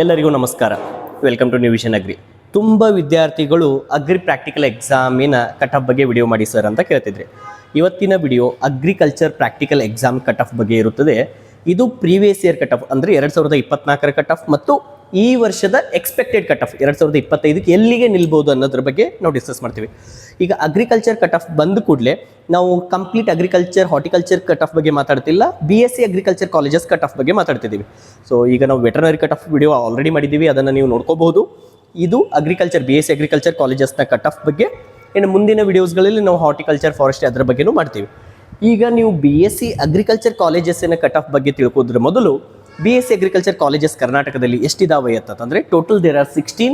ಎಲ್ಲರಿಗೂ ನಮಸ್ಕಾರ. Welcome to new vision agri. ತುಂಬ ವಿದ್ಯಾರ್ಥಿಗಳು ಅಗ್ರಿ ಪ್ರಾಕ್ಟಿಕಲ್ ಎಕ್ಸಾಮಿನ ಕಟ್ ಆಫ್ ಬಗ್ಗೆ ವಿಡಿಯೋ ಮಾಡಿ ಸರ್ ಅಂತ ಕೇಳ್ತಿದ್ರಿ. ಇವತ್ತಿನ video agriculture practical exam cut off ಬಗ್ಗೆ ಇರುತ್ತದೆ. ಇದು ಪ್ರೀವಿಯಸ್ ಇಯರ್ ಕಟ್ ಆಫ್ ಅಂದರೆ 2024ರ ಕಟ್ ಆಫ್ ಮತ್ತು ಈ ವರ್ಷದ ಎಕ್ಸ್ಪೆಕ್ಟೆಡ್ ಕಟ್ ಆಫ್ 2025ಕ್ಕೆ ಎಲ್ಲಿಗೆ ನಿಲ್ಬೋದು ಅನ್ನೋದ್ರ ಬಗ್ಗೆ ನಾವು ಡಿಸ್ಕಸ್ ಮಾಡ್ತೀವಿ. ಈಗ ಅಗ್ರಿಕಲ್ಚರ್ ಕಟ್ ಆಫ್ ಬಂದ ಕೂಡಲೇ ನಾವು complete agriculture horticulture cut off ಬಗ್ಗೆ ಮಾತಾಡ್ತಿಲ್ಲ, BSc agriculture colleges cut off ಬಗ್ಗೆ ಮಾತಾಡ್ತಿದ್ದೀವಿ. ಸೊ ಈಗ ನಾವು veterinary cut off video already ಮಾಡಿದ್ದೀವಿ, ಅದನ್ನು ನೀವು ನೋಡ್ಕೋಬಹುದು. ಇದು ಅಗ್ರಿಕಲ್ಚರ್ BSc ಅಗ್ರಿಕಲ್ಚರ್ ಕಾಲೇಜಸ್ನ ಕಟ್ ಆಫ್ ಬಗ್ಗೆ. ಇನ್ನು ಮುಂದಿನ ವಿಡಿಯೋಸ್ಗಳಲ್ಲಿ ನಾವು ಹಾರ್ಟಿಕಲ್ಚರ್ ಫಾರೆಸ್ಟ್ ಅದರ ಬಗ್ಗೆನೂ ಮಾಡ್ತೀವಿ. ಈಗ ನೀವು BSc ಅಗ್ರಿಕಲ್ಚರ್ ಕಾಲೇಜಸ್ಸಿನ ಕಟ್ ಆಫ್ ಬಗ್ಗೆ ತಿಳ್ಕೋದ್ರ ಮೊದಲು BSc ಅಗ್ರಿಕಲ್ಚರ್ ಕಾಲೇಜಸ್ ಕರ್ನಾಟಕದಲ್ಲಿ ಎಷ್ಟಿದಾವೆ ಅಂತಂದರೆ total there are 16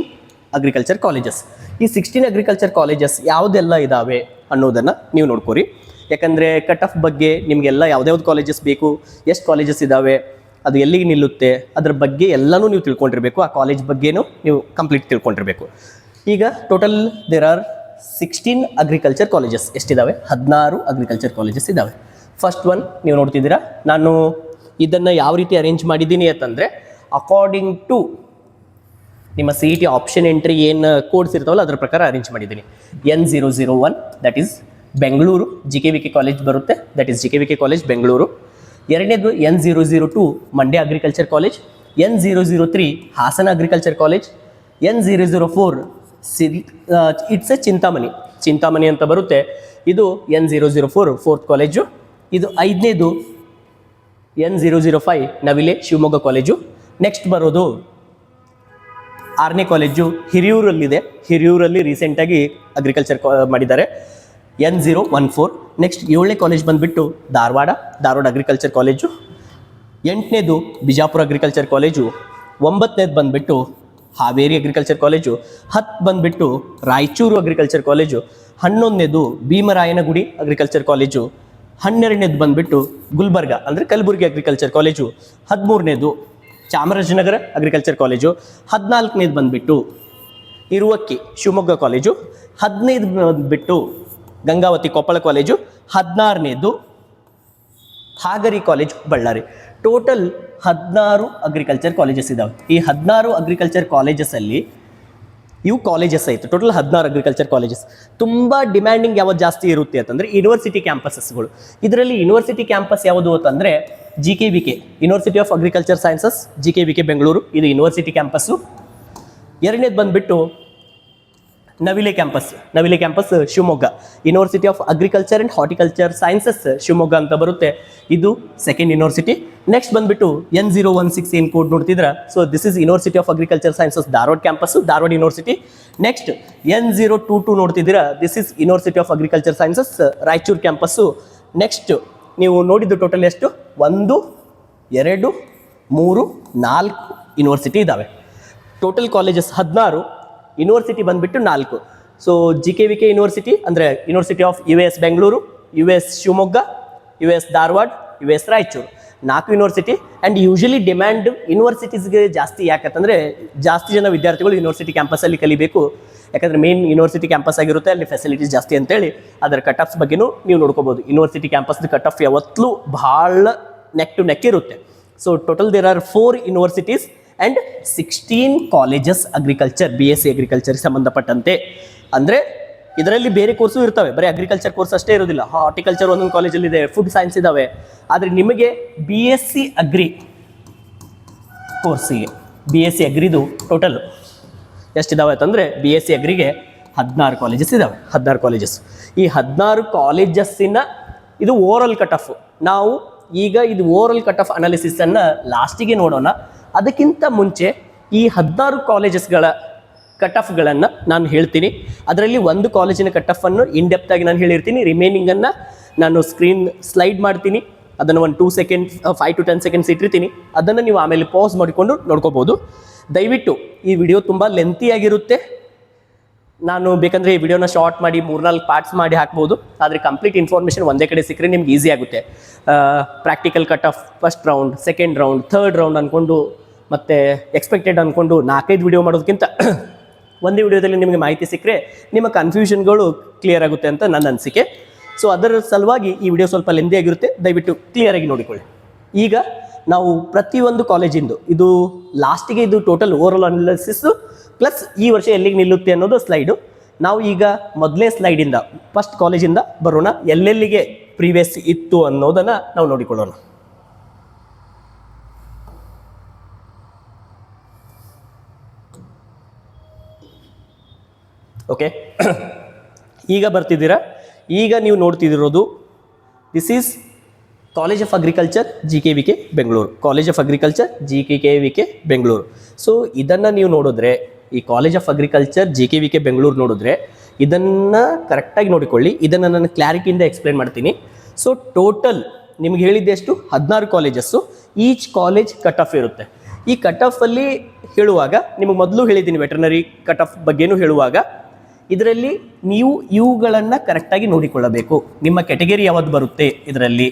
agriculture colleges. ಈ 16 ಅಗ್ರಿಕಲ್ಚರ್ ಕಾಲೇಜಸ್ ಯಾವುದೆಲ್ಲ ಇದ್ದಾವೆ ಅನ್ನೋದನ್ನು ನೀವು ನೋಡ್ಕೋರಿ. ಯಾಕಂದರೆ ಕಟ್ ಆಫ್ ಬಗ್ಗೆ ನಿಮಗೆಲ್ಲ ಯಾವ್ದ್ಯಾವ್ದು ಕಾಲೇಜಸ್ ಬೇಕು, ಎಷ್ಟು ಕಾಲೇಜಸ್ ಇದ್ದಾವೆ, ಅದು ಎಲ್ಲಿಗೆ ನಿಲ್ಲುತ್ತೆ, ಅದ್ರ ಬಗ್ಗೆ ಎಲ್ಲನೂ ನೀವು ತಿಳ್ಕೊಂಡಿರಬೇಕು. ಆ ಕಾಲೇಜ್ ಬಗ್ಗೆನೂ ನೀವು ಕಂಪ್ಲೀಟ್ ತಿಳ್ಕೊಂಡಿರಬೇಕು. ಈಗ total there are 16 agriculture colleges ಎಷ್ಟಿದ್ದಾವೆ? 16 ಅಗ್ರಿಕಲ್ಚರ್ ಕಾಲೇಜಸ್ ಇದ್ದಾವೆ. ಫಸ್ಟ್ ಒನ್ ನೀವು ನೋಡ್ತಿದ್ದೀರಾ. ನಾನು ಇದನ್ನು ಯಾವ ರೀತಿ ಅರೇಂಜ್ ಮಾಡಿದ್ದೀನಿ ಅಂತಂದರೆ ಅಕಾರ್ಡಿಂಗ್ ಟು ನಿಮ್ಮ CET ಆಪ್ಷನ್ ಎಂಟ್ರಿ ಏನು ಕೋಡ್ಸ್ ಇರ್ತಾವಲ್ಲ ಅದರ ಪ್ರಕಾರ ಅರೇಂಜ್ ಮಾಡಿದ್ದೀನಿ. N001 that is Bengaluru GKVK college ಬರುತ್ತೆ, that is GKVK college Bengaluru. ಎರಡನೇದು N002 Mandya agriculture college, N003 Hassan agriculture college, N004 it's a Chintamani ಅಂತ ಬರುತ್ತೆ, ಇದು N004 ಫೋರ್ತ್ ಕಾಲೇಜು. ಇದು ಐದನೇದು N005 Navile Shivamogga college. Next ಬರೋದು 6ನೇ ಕಾಲೇಜು ಹಿರಿಯೂರಲ್ಲಿದೆ, ಹಿರಿಯೂರಲ್ಲಿ ರೀಸೆಂಟಾಗಿ ಅಗ್ರಿಕಲ್ಚರ್ ಮಾಡಿದ್ದಾರೆ, N014. ನೆಕ್ಸ್ಟ್ 7ನೇ ಕಾಲೇಜ್ ಬಂದುಬಿಟ್ಟು ಧಾರವಾಡ ಅಗ್ರಿಕಲ್ಚರ್ ಕಾಲೇಜು. 8ನೇದು ಬಿಜಾಪುರ ಅಗ್ರಿಕಲ್ಚರ್ ಕಾಲೇಜು. 9ನೇದು ಬಂದುಬಿಟ್ಟು ಹಾವೇರಿ ಅಗ್ರಿಕಲ್ಚರ್ ಕಾಲೇಜು. 10 ಬಂದುಬಿಟ್ಟು ರಾಯಚೂರು ಅಗ್ರಿಕಲ್ಚರ್ ಕಾಲೇಜು. 11ನೇದು ಭೀಮರಾಯನಗುಡಿ ಅಗ್ರಿಕಲ್ಚರ್ ಕಾಲೇಜು. 12ನೇದು ಬಂದುಬಿಟ್ಟು ಗುಲ್ಬರ್ಗ ಅಂದರೆ ಕಲಬುರಗಿ ಅಗ್ರಿಕಲ್ಚರ್ ಕಾಲೇಜು. 13ನೇದು ಚಾಮರಾಜನಗರ ಅಗ್ರಿಕಲ್ಚರ್ ಕಾಲೇಜು. 14ನೇದು ಬಂದುಬಿಟ್ಟು ಇರುವಕ್ಕಿ ಶಿವಮೊಗ್ಗ ಕಾಲೇಜು. 15ನೇದು ಬಂದುಬಿಟ್ಟು ಗಂಗಾವತಿ ಕೊಪ್ಪಳ ಕಾಲೇಜು. 16ನೇದು Hagari college Ballari. Total 16 agriculture colleges ಇದ್ದಾವೆ. ಈ 16 ಅಗ್ರಿಕಲ್ಚರ್ ಕಾಲೇಜಸಲ್ಲಿ ಇವು ಕಾಲೇಜಸ್ ಆಯಿತು. Total 16 agriculture colleges. ತುಂಬ ಡಿಮ್ಯಾಂಡಿಂಗ್ ಯಾವುದು ಜಾಸ್ತಿ ಇರುತ್ತೆ ಅಂತಂದರೆ ಯೂನಿವರ್ಸಿಟಿ ಕ್ಯಾಂಪಸಸ್ಗಳು. ಇದರಲ್ಲಿ ಯೂನಿವರ್ಸಿಟಿ ಕ್ಯಾಂಪಸ್ ಯಾವುದು ಅಂತಂದರೆ GKVK university of agriculture sciences GKVK Bengaluru, ಇದು ಯೂನಿವರ್ಸಿಟಿ ಕ್ಯಾಂಪಸ್ಸು. ಎರಡನೇದು ಬಂದುಬಿಟ್ಟು Navile campus Shivamogga, university of agriculture and horticulture sciences Shivamogga ಅಂತ ಬರುತ್ತೆ, ಇದು ಸೆಕೆಂಡ್ ಯೂನಿವರ್ಸಿಟಿ. ನೆಕ್ಸ್ಟ್ ಬಂದುಬಿಟ್ಟು N016 ಏನು ಕೋಡ್ ನೋಡ್ತಿದ್ರ, so this is university of agriculture sciences Dharwad campus, Dharwad university. Next N022 ನೋಡ್ತಿದ್ದೀರಾ, this is university of agriculture sciences Raichur campus. Next ನೀವು ನೋಡಿದ್ದು total ಎಷ್ಟು? 1 2 3 4 ಯೂನಿವರ್ಸಿಟಿ ಇದ್ದಾವೆ. ಟೋಟಲ್ ಕಾಲೇಜಸ್ 16, ಯೂನಿವರ್ಸಿಟಿ ಬಂದುಬಿಟ್ಟು 4. ಸೊ GKVK ಯೂನಿವರ್ಸಿಟಿ ಅಂದರೆ university of US Bengaluru, US Shivamogga, US Dharwad, US Raichur, 4 university. And usually demand ಯೂನಿವರ್ಸಿಟೀಸ್ಗೆ ಜಾಸ್ತಿ. ಯಾಕಂತಂದರೆ ಜಾಸ್ತಿ ಜನ ವಿದ್ಯಾರ್ಥಿಗಳು ಯೂನಿವರ್ಸಿಟಿ ಕ್ಯಾಂಪಸ್ಸಲ್ಲಿ ಕಲಿಬೇಕು, ಯಾಕಂದರೆ ಮೇನ್ ಯೂನಿವರ್ಸಿಟಿ ಕ್ಯಾಂಪಸ್ ಆಗಿರುತ್ತೆ, ಅಲ್ಲಿ ಫೆಸಿಲಿಟೀಸ್ ಜಾಸ್ತಿ ಅಂತೇಳಿ ಅದರ ಕಟ್ ಆಫ್ಸ್ ಬಗ್ಗೆನೂ ನೀವು ನೋಡ್ಕೋಬೋದು. ಯೂನಿವರ್ಸಿಟಿ ಕ್ಯಾಂಪಸ್ದು ಕಟ್ ಆಫ್ ಯಾವತ್ತೂ ಭಾಳ ನೆಕ್ ಟು ನೆಕ್ ಇರುತ್ತೆ. So total there are 4 universities and 16 colleges agriculture BSc ಅಗ್ರಿಕಲ್ಚರ್ಗೆ ಸಂಬಂಧಪಟ್ಟಂತೆ. ಅಂದರೆ ಇದರಲ್ಲಿ ಬೇರೆ ಕೋರ್ಸು ಇರ್ತವೆ, ಬರೀ ಅಗ್ರಿಕಲ್ಚರ್ ಕೋರ್ಸ್ ಅಷ್ಟೇ ಇರೋದಿಲ್ಲ. ಹಾರ್ಟಿಕಲ್ಚರ್ ಒಂದೊಂದು ಕಾಲೇಜಲ್ಲಿದೆ, ಫುಡ್ ಸೈನ್ಸ್ ಇದ್ದಾವೆ. ಆದರೆ ನಿಮಗೆ BSc ಅಗ್ರಿ ಕೋರ್ಸಿಗೆ BSc ಅಗ್ರಿದು ಟೋಟಲ್ ಎಷ್ಟಿದ್ದಾವೆ ಅಂತಂದರೆ BSc ಅಗ್ರಿಗೆ 16 ಕಾಲೇಜಸ್ ಇದ್ದಾವೆ. 16 ಕಾಲೇಜಸ್. ಈ 16 ಕಾಲೇಜಸ್ಸಿನ ಇದು ಓವರಾಲ್ ಕಟ್ ಆಫ್. ನಾವು ಈಗ ಇದು ಓವರಾಲ್ ಕಟ್ ಆಫ್ ಅನಾಲಿಸಿಸನ್ನು ಲಾಸ್ಟಿಗೆ ನೋಡೋಣ. ಅದಕ್ಕಿಂತ ಮುಂಚೆ ಈ 16 ಕಾಲೇಜಸ್ಗಳ ಕಟ್ ಆಫ್ಗಳನ್ನು ನಾನು ಹೇಳ್ತೀನಿ. ಅದರಲ್ಲಿ ಒಂದು ಕಾಲೇಜಿನ ಕಟ್ ಆಫನ್ನು ಇನ್ಡೆಪ್ತಾಗಿ ನಾನು ಹೇಳಿರ್ತೀನಿ, ರಿಮೈನಿಂಗನ್ನು ನಾನು ಸ್ಲೈಡ್ ಮಾಡ್ತೀನಿ. ಅದನ್ನು ಒಂದು 2 ಸೆಕೆಂಡ್ಸ್ 5 to 10 ಸೆಕೆಂಡ್ಸ್ ಇಟ್ಟಿರ್ತೀನಿ. ಅದನ್ನು ನೀವು ಆಮೇಲೆ ಪಾಸ್ ಮಾಡಿಕೊಂಡು ನೋಡ್ಕೋಬೋದು. ದಯವಿಟ್ಟು ಈ ವಿಡಿಯೋ ತುಂಬ ಲೆಂತಿಯಾಗಿರುತ್ತೆ. ನಾನು ಬೇಕಂದರೆ ಈ ವಿಡಿಯೋನ ಶಾರ್ಟ್ ಮಾಡಿ 3-4 ಪಾರ್ಟ್ಸ್ ಮಾಡಿ ಹಾಕ್ಬೋದು. ಆದರೆ ಕಂಪ್ಲೀಟ್ ಇನ್ಫಾರ್ಮೇಷನ್ ಒಂದೇ ಕಡೆ ಸಿಕ್ಕರೆ ನಿಮ್ಗೆ ಈಸಿ ಆಗುತ್ತೆ. Practical cut off first round, second round, third round ಅಂದ್ಕೊಂಡು ಮತ್ತು ಎಕ್ಸ್ಪೆಕ್ಟೆಡ್ ಅಂದ್ಕೊಂಡು 4-5 ವಿಡಿಯೋ ಮಾಡೋದಕ್ಕಿಂತ ಒಂದೇ ವಿಡಿಯೋದಲ್ಲಿ ನಿಮಗೆ ಮಾಹಿತಿ ಸಿಕ್ಕರೆ ನಿಮ್ಮ ಕನ್ಫ್ಯೂಷನ್ಗಳು ಕ್ಲಿಯರ್ ಆಗುತ್ತೆ ಅಂತ ನನ್ನ ಅನಿಸಿಕೆ. ಸೊ ಅದರ ಸಲುವಾಗಿ ಈ ವಿಡಿಯೋ ಸ್ವಲ್ಪ ಲೆಂದಿ ಆಗಿರುತ್ತೆ, ದಯವಿಟ್ಟು ಕ್ಲಿಯರಾಗಿ ನೋಡಿಕೊಳ್ಳಿ. ಈಗ ನಾವು ಪ್ರತಿಯೊಂದು ಕಾಲೇಜಿಂದು ಇದು ಲಾಸ್ಟಿಗೆ ಇದು ಟೋಟಲ್ ಓವರ್ ಅನಾಲಿಸಿಸ್ ಪ್ಲಸ್ ಈ ವರ್ಷ ಎಲ್ಲಿಗೆ ನಿಲ್ಲುತ್ತೆ ಅನ್ನೋದು ಸ್ಲೈಡು. ನಾವು ಈಗ ಮೊದಲನೇ ಸ್ಲೈಡಿಂದ ಫಸ್ಟ್ ಕಾಲೇಜಿಂದ ಬರೋಣ, ಎಲ್ಲೆಲ್ಲಿಗೆ ಪ್ರೀವಿಯಸ್ ಇತ್ತು ಅನ್ನೋದನ್ನು ನಾವು ನೋಡಿಕೊಳ್ಳೋಣ. ಓಕೆ, ಈಗ ಬರ್ತಿದ್ದೀರಾ. ಈಗ ನೀವು ನೋಡ್ತಿದ್ದೀರೋದು this is college of agriculture GKVK Bengaluru, college of agriculture GKVK Bengaluru. So ಇದನ್ನು ನೀವು ನೋಡಿದ್ರೆ, ಈ college of agriculture GKVK Bengaluru ನೋಡಿದ್ರೆ ಇದನ್ನು ಕರೆಕ್ಟಾಗಿ ನೋಡಿಕೊಳ್ಳಿ. ಇದನ್ನು ನಾನು ಕ್ಲಾರಿಟಿಯಿಂದ ಎಕ್ಸ್ಪ್ಲೇನ್ ಮಾಡ್ತೀನಿ. ಸೊ ಟೋಟಲ್ ನಿಮ್ಗೆ ಹೇಳಿದ್ದೆ ಎಷ್ಟು, 16 colleges. Each college cut off ಇರುತ್ತೆ. ಈ ಕಟ್ ಆಫಲ್ಲಿ ಹೇಳುವಾಗ ನಿಮಗೆ ಮೊದಲು ಹೇಳಿದ್ದೀನಿ, ವೆಟರ್ನರಿ ಕಟ್ ಆಫ್ ಬಗ್ಗೆನೂ ಹೇಳುವಾಗ ಇದರಲ್ಲಿ ನೀವು ಇವುಗಳನ್ನು ಕರೆಕ್ಟಾಗಿ ನೋಡಿಕೊಳ್ಳಬೇಕು. ನಿಮ್ಮ ಕೆಟಗರಿ ಯಾವುದು ಬರುತ್ತೆ, ಇದರಲ್ಲಿ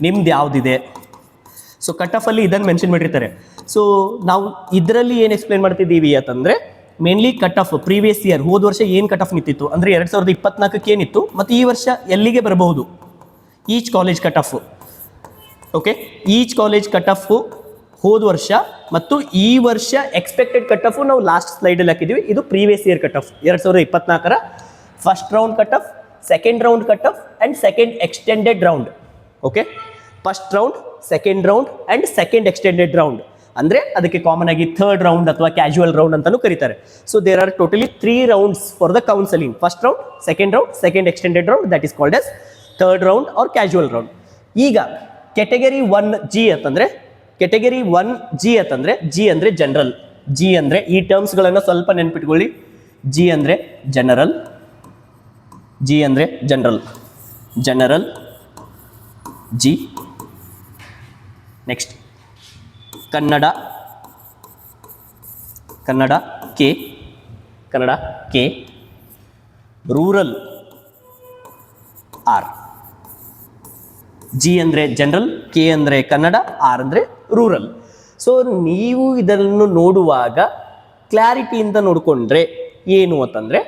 ನಿಮ್ದು ಯಾವುದಿದೆ. ಸೊ ಕಟ್ ಆಫಲ್ಲಿ ಇದನ್ನು ಮೆನ್ಷನ್ ಮಾಡಿರ್ತಾರೆ. ಸೊ ನಾವು ಇದರಲ್ಲಿ ಏನು ಎಕ್ಸ್ಪ್ಲೇನ್ ಮಾಡ್ತಿದ್ದೀವಿ ಅಂತಂದರೆ, mainly cut off previous year, ಹೋದ ವರ್ಷ ಏನು ಕಟ್ ಆಫ್ ನಿಂತಿತ್ತು ಅಂದರೆ 2024 ಏನಿತ್ತು ಮತ್ತು ಈ ವರ್ಷ ಎಲ್ಲಿಗೆ ಬರಬಹುದು, each college cut off. Okay, each college cut off ಹೋದ ವರ್ಷ ಮತ್ತು ಈ ವರ್ಷ ಎಕ್ಸ್ಪೆಕ್ಟೆಡ್ ಕಟ್ ಆಫು ನಾವು ಲಾಸ್ಟ್ ಸ್ಲೈಡಲ್ಲಿ ಹಾಕಿದ್ದೀವಿ. ಇದು previous year cut off 2024 first round cut off, second round cut off and second extended round. Okay, first round, second round and second extended round. ಅಂದರೆ ಅದಕ್ಕೆ ಕಾಮನ್ ಆಗಿ ಥರ್ಡ್ ರೌಂಡ್ ಅಥವಾ casual round ಅಂತಲೂ ಕರೀತಾರೆ. So there are totally 3 rounds for the counselling. First round, second extended round, that is called as third round or casual round. ಈಗ category 1G ಅಂತಂದರೆ, G ಅಂದರೆ general. G ಅಂದರೆ ಈ ಟರ್ಮ್ಸ್ಗಳನ್ನು ಸ್ವಲ್ಪ ನೆನ್ಪಿಟ್ಕೊಳ್ಳಿ. G ಅಂದರೆ general, G. Next Kannada K, rural R. G ಅಂದರೆ general, K ಅಂದರೆ ಕನ್ನಡ, R ಅಂದರೆ ರೂರಲ್. ಸೊ ನೀವು ಇದನ್ನು ನೋಡುವಾಗ ಕ್ಲಾರಿಟಿಯಿಂದ ನೋಡಿಕೊಂಡ್ರೆ ಏನು ಅಂತಂದರೆ,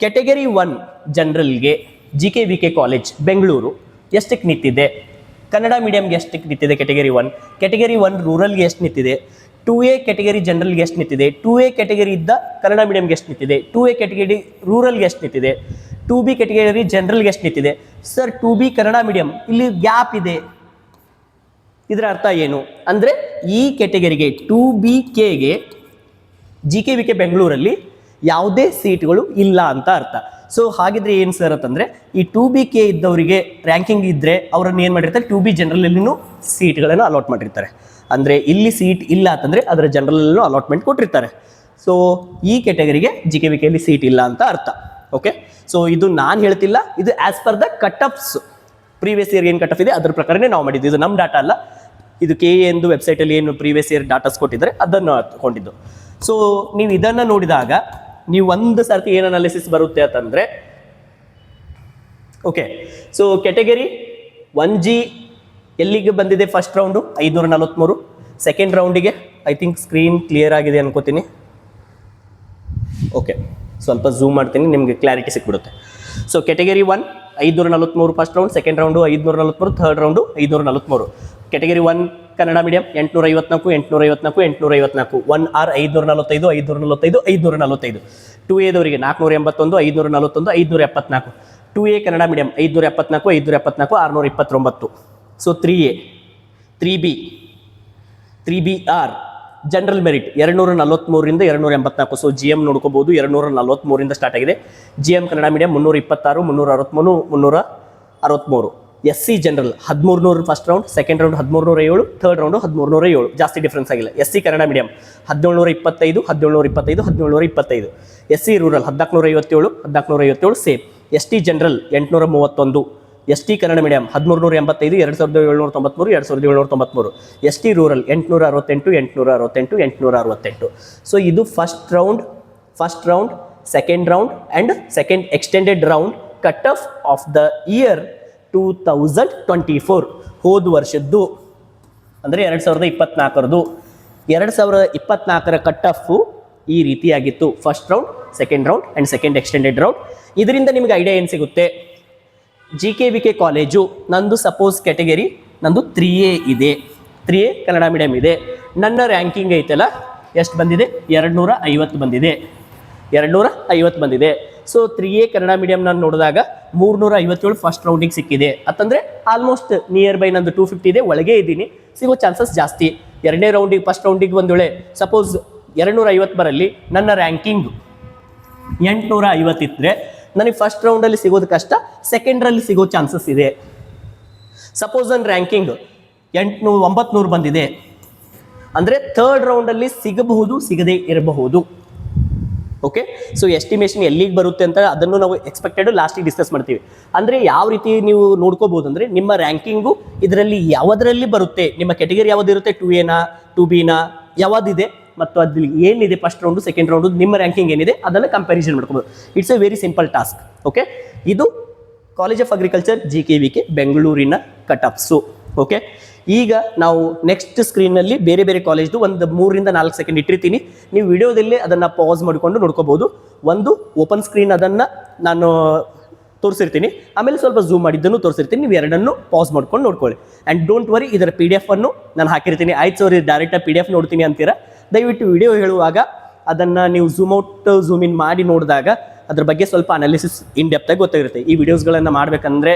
ಕೆಟಗರಿ 1 ಜನರಲ್ಗೆ GKVK ಕಾಲೇಜ್ ಬೆಂಗಳೂರು ಎಷ್ಟಕ್ಕೆ ನಿಂತಿದೆ, ಕನ್ನಡ ಮೀಡಿಯಮ್ಗೆ ಎಷ್ಟಕ್ಕೆ ನಿಂತಿದೆ ಕೆಟಗರಿ 1 ರೂರಲ್ಗೆ ಎಷ್ಟು ನಿಂತಿದೆ, 2A ಕೆಟಗರಿ ಜನರಲ್ಗೆ ಎಷ್ಟು ನಿಂತಿದೆ, 2A ಕೆಟಗರಿ ಇದ್ದ ಕನ್ನಡ ಮೀಡಿಯಮ್ಗೆ ಎಷ್ಟು ನಿಂತಿದೆ, 2A ಕೆಟಗರಿ ರೂರಲ್ಗೆ ಎಷ್ಟು ನಿಂತಿದೆ, 2B ಕೆಟಗರಿ ಜನರಲ್ಗೆ ಎಷ್ಟು ನಿಂತಿದೆ. ಸರ್ 2B ಕನ್ನಡ ಮೀಡಿಯಂ, ಇಲ್ಲಿ ಗ್ಯಾಪ್ ಇದೆ. ಇದರ ಅರ್ಥ ಏನು ಅಂದರೆ, ಈ ಕೆಟಗರಿಗೆ 2BKಗೆ GKVK ಬೆಂಗಳೂರಲ್ಲಿ ಯಾವುದೇ ಸೀಟ್ಗಳು ಇಲ್ಲ ಅಂತ ಅರ್ಥ. ಸೊ ಹಾಗಿದ್ರೆ ಏನು ಸರ್ ಅಂತಂದರೆ, ಈ 2BK ಇದ್ದವರಿಗೆ ರ್ಯಾಂಕಿಂಗ್ ಇದ್ದರೆ ಅವರನ್ನು ಏನು ಮಾಡಿರ್ತಾರೆ, 2B ಜನರಲ್ಲೂ ಸೀಟ್ಗಳನ್ನು ಅಲಾಟ್ ಮಾಡಿರ್ತಾರೆ. ಅಂದರೆ ಇಲ್ಲಿ ಸೀಟ್ ಇಲ್ಲ ಅಂತಂದರೆ ಅದರ ಜನರಲ್ಲೂ ಅಲಾಟ್ಮೆಂಟ್ ಕೊಟ್ಟಿರ್ತಾರೆ. ಸೊ ಈ ಕೆಟಗರಿಗೆ GKVKಯಲ್ಲಿ ಸೀಟ್ ಇಲ್ಲ ಅಂತ ಅರ್ಥ. ಓಕೆ, ಸೊ ಇದು ನಾನು ಹೇಳ್ತಿಲ್ಲ, ಇದು as per the cut offs, previous year ಏನು ಕಟ್ ಆಫ್ ಇದೆ ಅದ್ರ ಪ್ರಕಾರನೇ ನಾವು ಮಾಡಿದ್ದು. ಇದು ನಮ್ಮ ಡಾಟಾ ಅಲ್ಲ, ಇದು KA ಎಂದು ವೆಬ್ಸೈಟಲ್ಲಿ ಏನು ಪ್ರೀವಿಯಸ್ ಇಯರ್ ಡಾಟಾಸ್ ಕೊಟ್ಟಿದ್ದಾರೆ ಅದನ್ನು ತಗೊಂಡಿದ್ದು. ಸೊ ನೀವು ಇದನ್ನು ನೋಡಿದಾಗ ನೀವು ಒಂದು ಸರ್ತಿ ಏನು ಅನಾಲಿಸಿಸ್ ಬರುತ್ತೆ ಅಂತಂದರೆ, ಓಕೆ, ಸೊ ಕೆಟಗರಿ 1G ಎಲ್ಲಿಗೆ ಬಂದಿದೆ, ಫಸ್ಟ್ ರೌಂಡು 543, ಸೆಕೆಂಡ್ ರೌಂಡಿಗೆ ಐ ಥಿಂಕ್ ಸ್ಕ್ರೀನ್ ಕ್ಲಿಯರ್ ಆಗಿದೆ ಅನ್ಕೋತೀನಿ. ಓಕೆ, ಸ್ವಲ್ಪ ಝೂಮ್ ಮಾಡ್ತೀನಿ, ನಿಮಗೆ ಕ್ಲಾರಿಟಿ ಸಿಕ್ಬಿಡುತ್ತೆ. So category 1 543 first round, second round 543, third round 543. Category 1 Kannada medium 854, 1R 545, 2Aದವರಿಗೆ 481, 541, 574, 2A Kannada medium 574, 629. So 3A, 3BR general merit 243ರಿಂದ 284. ಸೊ GM ನೋಡ್ಕೋಬಹುದು, 243ರಿಂದ ಸ್ಟಾರ್ಟ್ ಆಗಿದೆ. GM Kannada medium 326, 363, 363. SC general 1300 first round, second round 1307, third round 1307, ಜಾಸ್ತಿ difference ಆಗಿಲ್ಲ. SC Kannada medium 1725, 1725. SC rural 1457 same. ST general 831, ST Kannada medium 1385, 2793, 2793. ST rural 868. So ಇದು first round, second round and second extended round cut off the year 2024, ಹೋದ ವರ್ಷದ್ದು ಅಂದರೆ 2024. 2024 cut off ಈ ರೀತಿಯಾಗಿತ್ತು. First round, second round and second extended round. ಇದರಿಂದ ನಿಮಗೆ idea ಏನು ಸಿಗುತ್ತೆ, GKVK ಕಾಲೇಜು ನಂದು ಸಪೋಸ್ ಕೆಟಗರಿ ನಂದು 3A ಇದೆ, 3A ಕನ್ನಡ ಮೀಡಿಯಮ್ ಇದೆ. ನನ್ನ ರ್ಯಾಂಕಿಂಗ್ ಐತಲ್ಲ ಎಷ್ಟು ಬಂದಿದೆ, 250 ಬಂದಿದೆ, 250 ಬಂದಿದೆ. ಸೊ 3A ಕನ್ನಡ ಮೀಡಿಯಮ್ ನಾನು ನೋಡಿದಾಗ 357 ಫಸ್ಟ್ ರೌಂಡಿಗೆ ಸಿಕ್ಕಿದೆ ಅಂತಂದರೆ ಆಲ್ಮೋಸ್ಟ್ ನಿಯರ್ ಬೈ ನಂದು 250 ಇದೆ, ಒಳಗೆ ಇದ್ದೀನಿ, ಸಿಗೋ ಚಾನ್ಸಸ್ ಜಾಸ್ತಿ. ಎರಡನೇ ರೌಂಡಿಗೆ ಫಸ್ಟ್ ರೌಂಡಿಗೆ ಒಂದು ವೇಳೆ ಸಪೋಸ್ 250 ಬರಲಿ, ನನ್ನ ರ್ಯಾಂಕಿಂಗ್ 850 ಇದ್ದರೆ ನನಗೆ ಫಸ್ಟ್ ರೌಂಡಲ್ಲಿ ಸಿಗೋದು ಕಷ್ಟ, ಸೆಕೆಂಡ್ರಲ್ಲಿ ಸಿಗೋ ಚಾನ್ಸಸ್ ಇದೆ. ಸಪೋಸ್ ನನ್ನ ರ್ಯಾಂಕಿಂಗ್ 900 ಬಂದಿದೆ ಅಂದರೆ ಥರ್ಡ್ ರೌಂಡಲ್ಲಿ ಸಿಗಬಹುದು, ಸಿಗದೇ ಇರಬಹುದು. ಓಕೆ, ಸೊ ಎಸ್ಟಿಮೇಷನ್ ಎಲ್ಲಿಗೆ ಬರುತ್ತೆ ಅಂತ ಅದನ್ನು ನಾವು ಎಕ್ಸ್ಪೆಕ್ಟೆಡ್ ಲಾಸ್ಟಿಗೆ ಡಿಸ್ಕಸ್ ಮಾಡ್ತೀವಿ. ಅಂದರೆ ಯಾವ ರೀತಿ ನೀವು ನೋಡ್ಕೋಬಹುದು ಅಂದರೆ ನಿಮ್ಮ ರ್ಯಾಂಕಿಂಗು ಇದರಲ್ಲಿ ಯಾವುದರಲ್ಲಿ ಬರುತ್ತೆ, ನಿಮ್ಮ ಕೆಟಗರಿ ಯಾವುದಿರುತ್ತೆ, 2Aನಾ 2Bನಾ ಯಾವುದಿದೆ ಮತ್ತು ಅದ್ರಲ್ಲಿ ಏನಿದೆ ಫಸ್ಟ್ ರೌಂಡು ಸೆಕೆಂಡ್ ರೌಂಡು ನಿಮ್ಮ ರ್ಯಾಂಕಿಂಗ್ ಏನಿದೆ ಅದನ್ನು ಕಂಪ್ಯಾರಿಸನ್ ಮಾಡ್ಕೋಬೋದು. It's A very simple task. Okay, ಇದು ಕಾಲೇಜ್ ಆಫ್ ಅಗ್ರಿಕಲ್ಚರ್ GKVK ಬೆಂಗಳೂರಿನ ಕಟ್ ಆಫ್ಸು. ಓಕೆ, ಈಗ ನಾವು ನೆಕ್ಸ್ಟ್ ಸ್ಕ್ರೀನಲ್ಲಿ ಬೇರೆ ಬೇರೆ ಕಾಲೇಜ್ದು ಒಂದು 3 ರಿಂದ 4 ಸೆಕೆಂಡ್ ಇಟ್ಟಿರ್ತೀನಿ. ನೀವು ವಿಡಿಯೋದಲ್ಲಿ ಅದನ್ನು ಪಾಸ್ ಮಾಡಿಕೊಂಡು ನೋಡ್ಕೋಬೋದು. ಒಂದು ಓಪನ್ ಸ್ಕ್ರೀನ್ ಅದನ್ನು ನಾನು ತೋರಿಸಿರ್ತೀನಿ, ಆಮೇಲೆ ಸ್ವಲ್ಪ ಝೂಮ್ ಮಾಡಿದ್ದನ್ನು ತೋರಿಸಿರ್ತೀನಿ. ನೀವು ಎರಡನ್ನು ಪಾಸ್ ಮಾಡ್ಕೊಂಡು ನೋಡ್ಕೊಳ್ಳಿ. ಆ್ಯಂಡ್ ಡೋಂಟ್ ವರಿ, ಇದರ PDF ಅನ್ನು ನಾನು ಹಾಕಿರ್ತೀನಿ. ಆಯ್ತು ಸರ್, ಡೈರೆಕ್ಟಾಗಿ PDF ನೋಡ್ತೀನಿ ಅಂತೀರಾ, ದಯವಿಟ್ಟು ವಿಡಿಯೋ ಹೇಳುವಾಗ ಅದನ್ನು ನೀವು ಝೂಮ್ ಔಟ್ ಝೂಮ್ ಇನ್ ಮಾಡಿ ನೋಡಿದಾಗ ಅದ್ರ ಬಗ್ಗೆ ಸ್ವಲ್ಪ ಅನಾಲಿಸಿಸ್ ಇನ್ ಡೆಪ್ತಾಗಿ ಗೊತ್ತಾಗಿರುತ್ತೆ. ಈ ವಿಡಿಯೋಸ್ಗಳನ್ನು ಮಾಡಬೇಕಂದ್ರೆ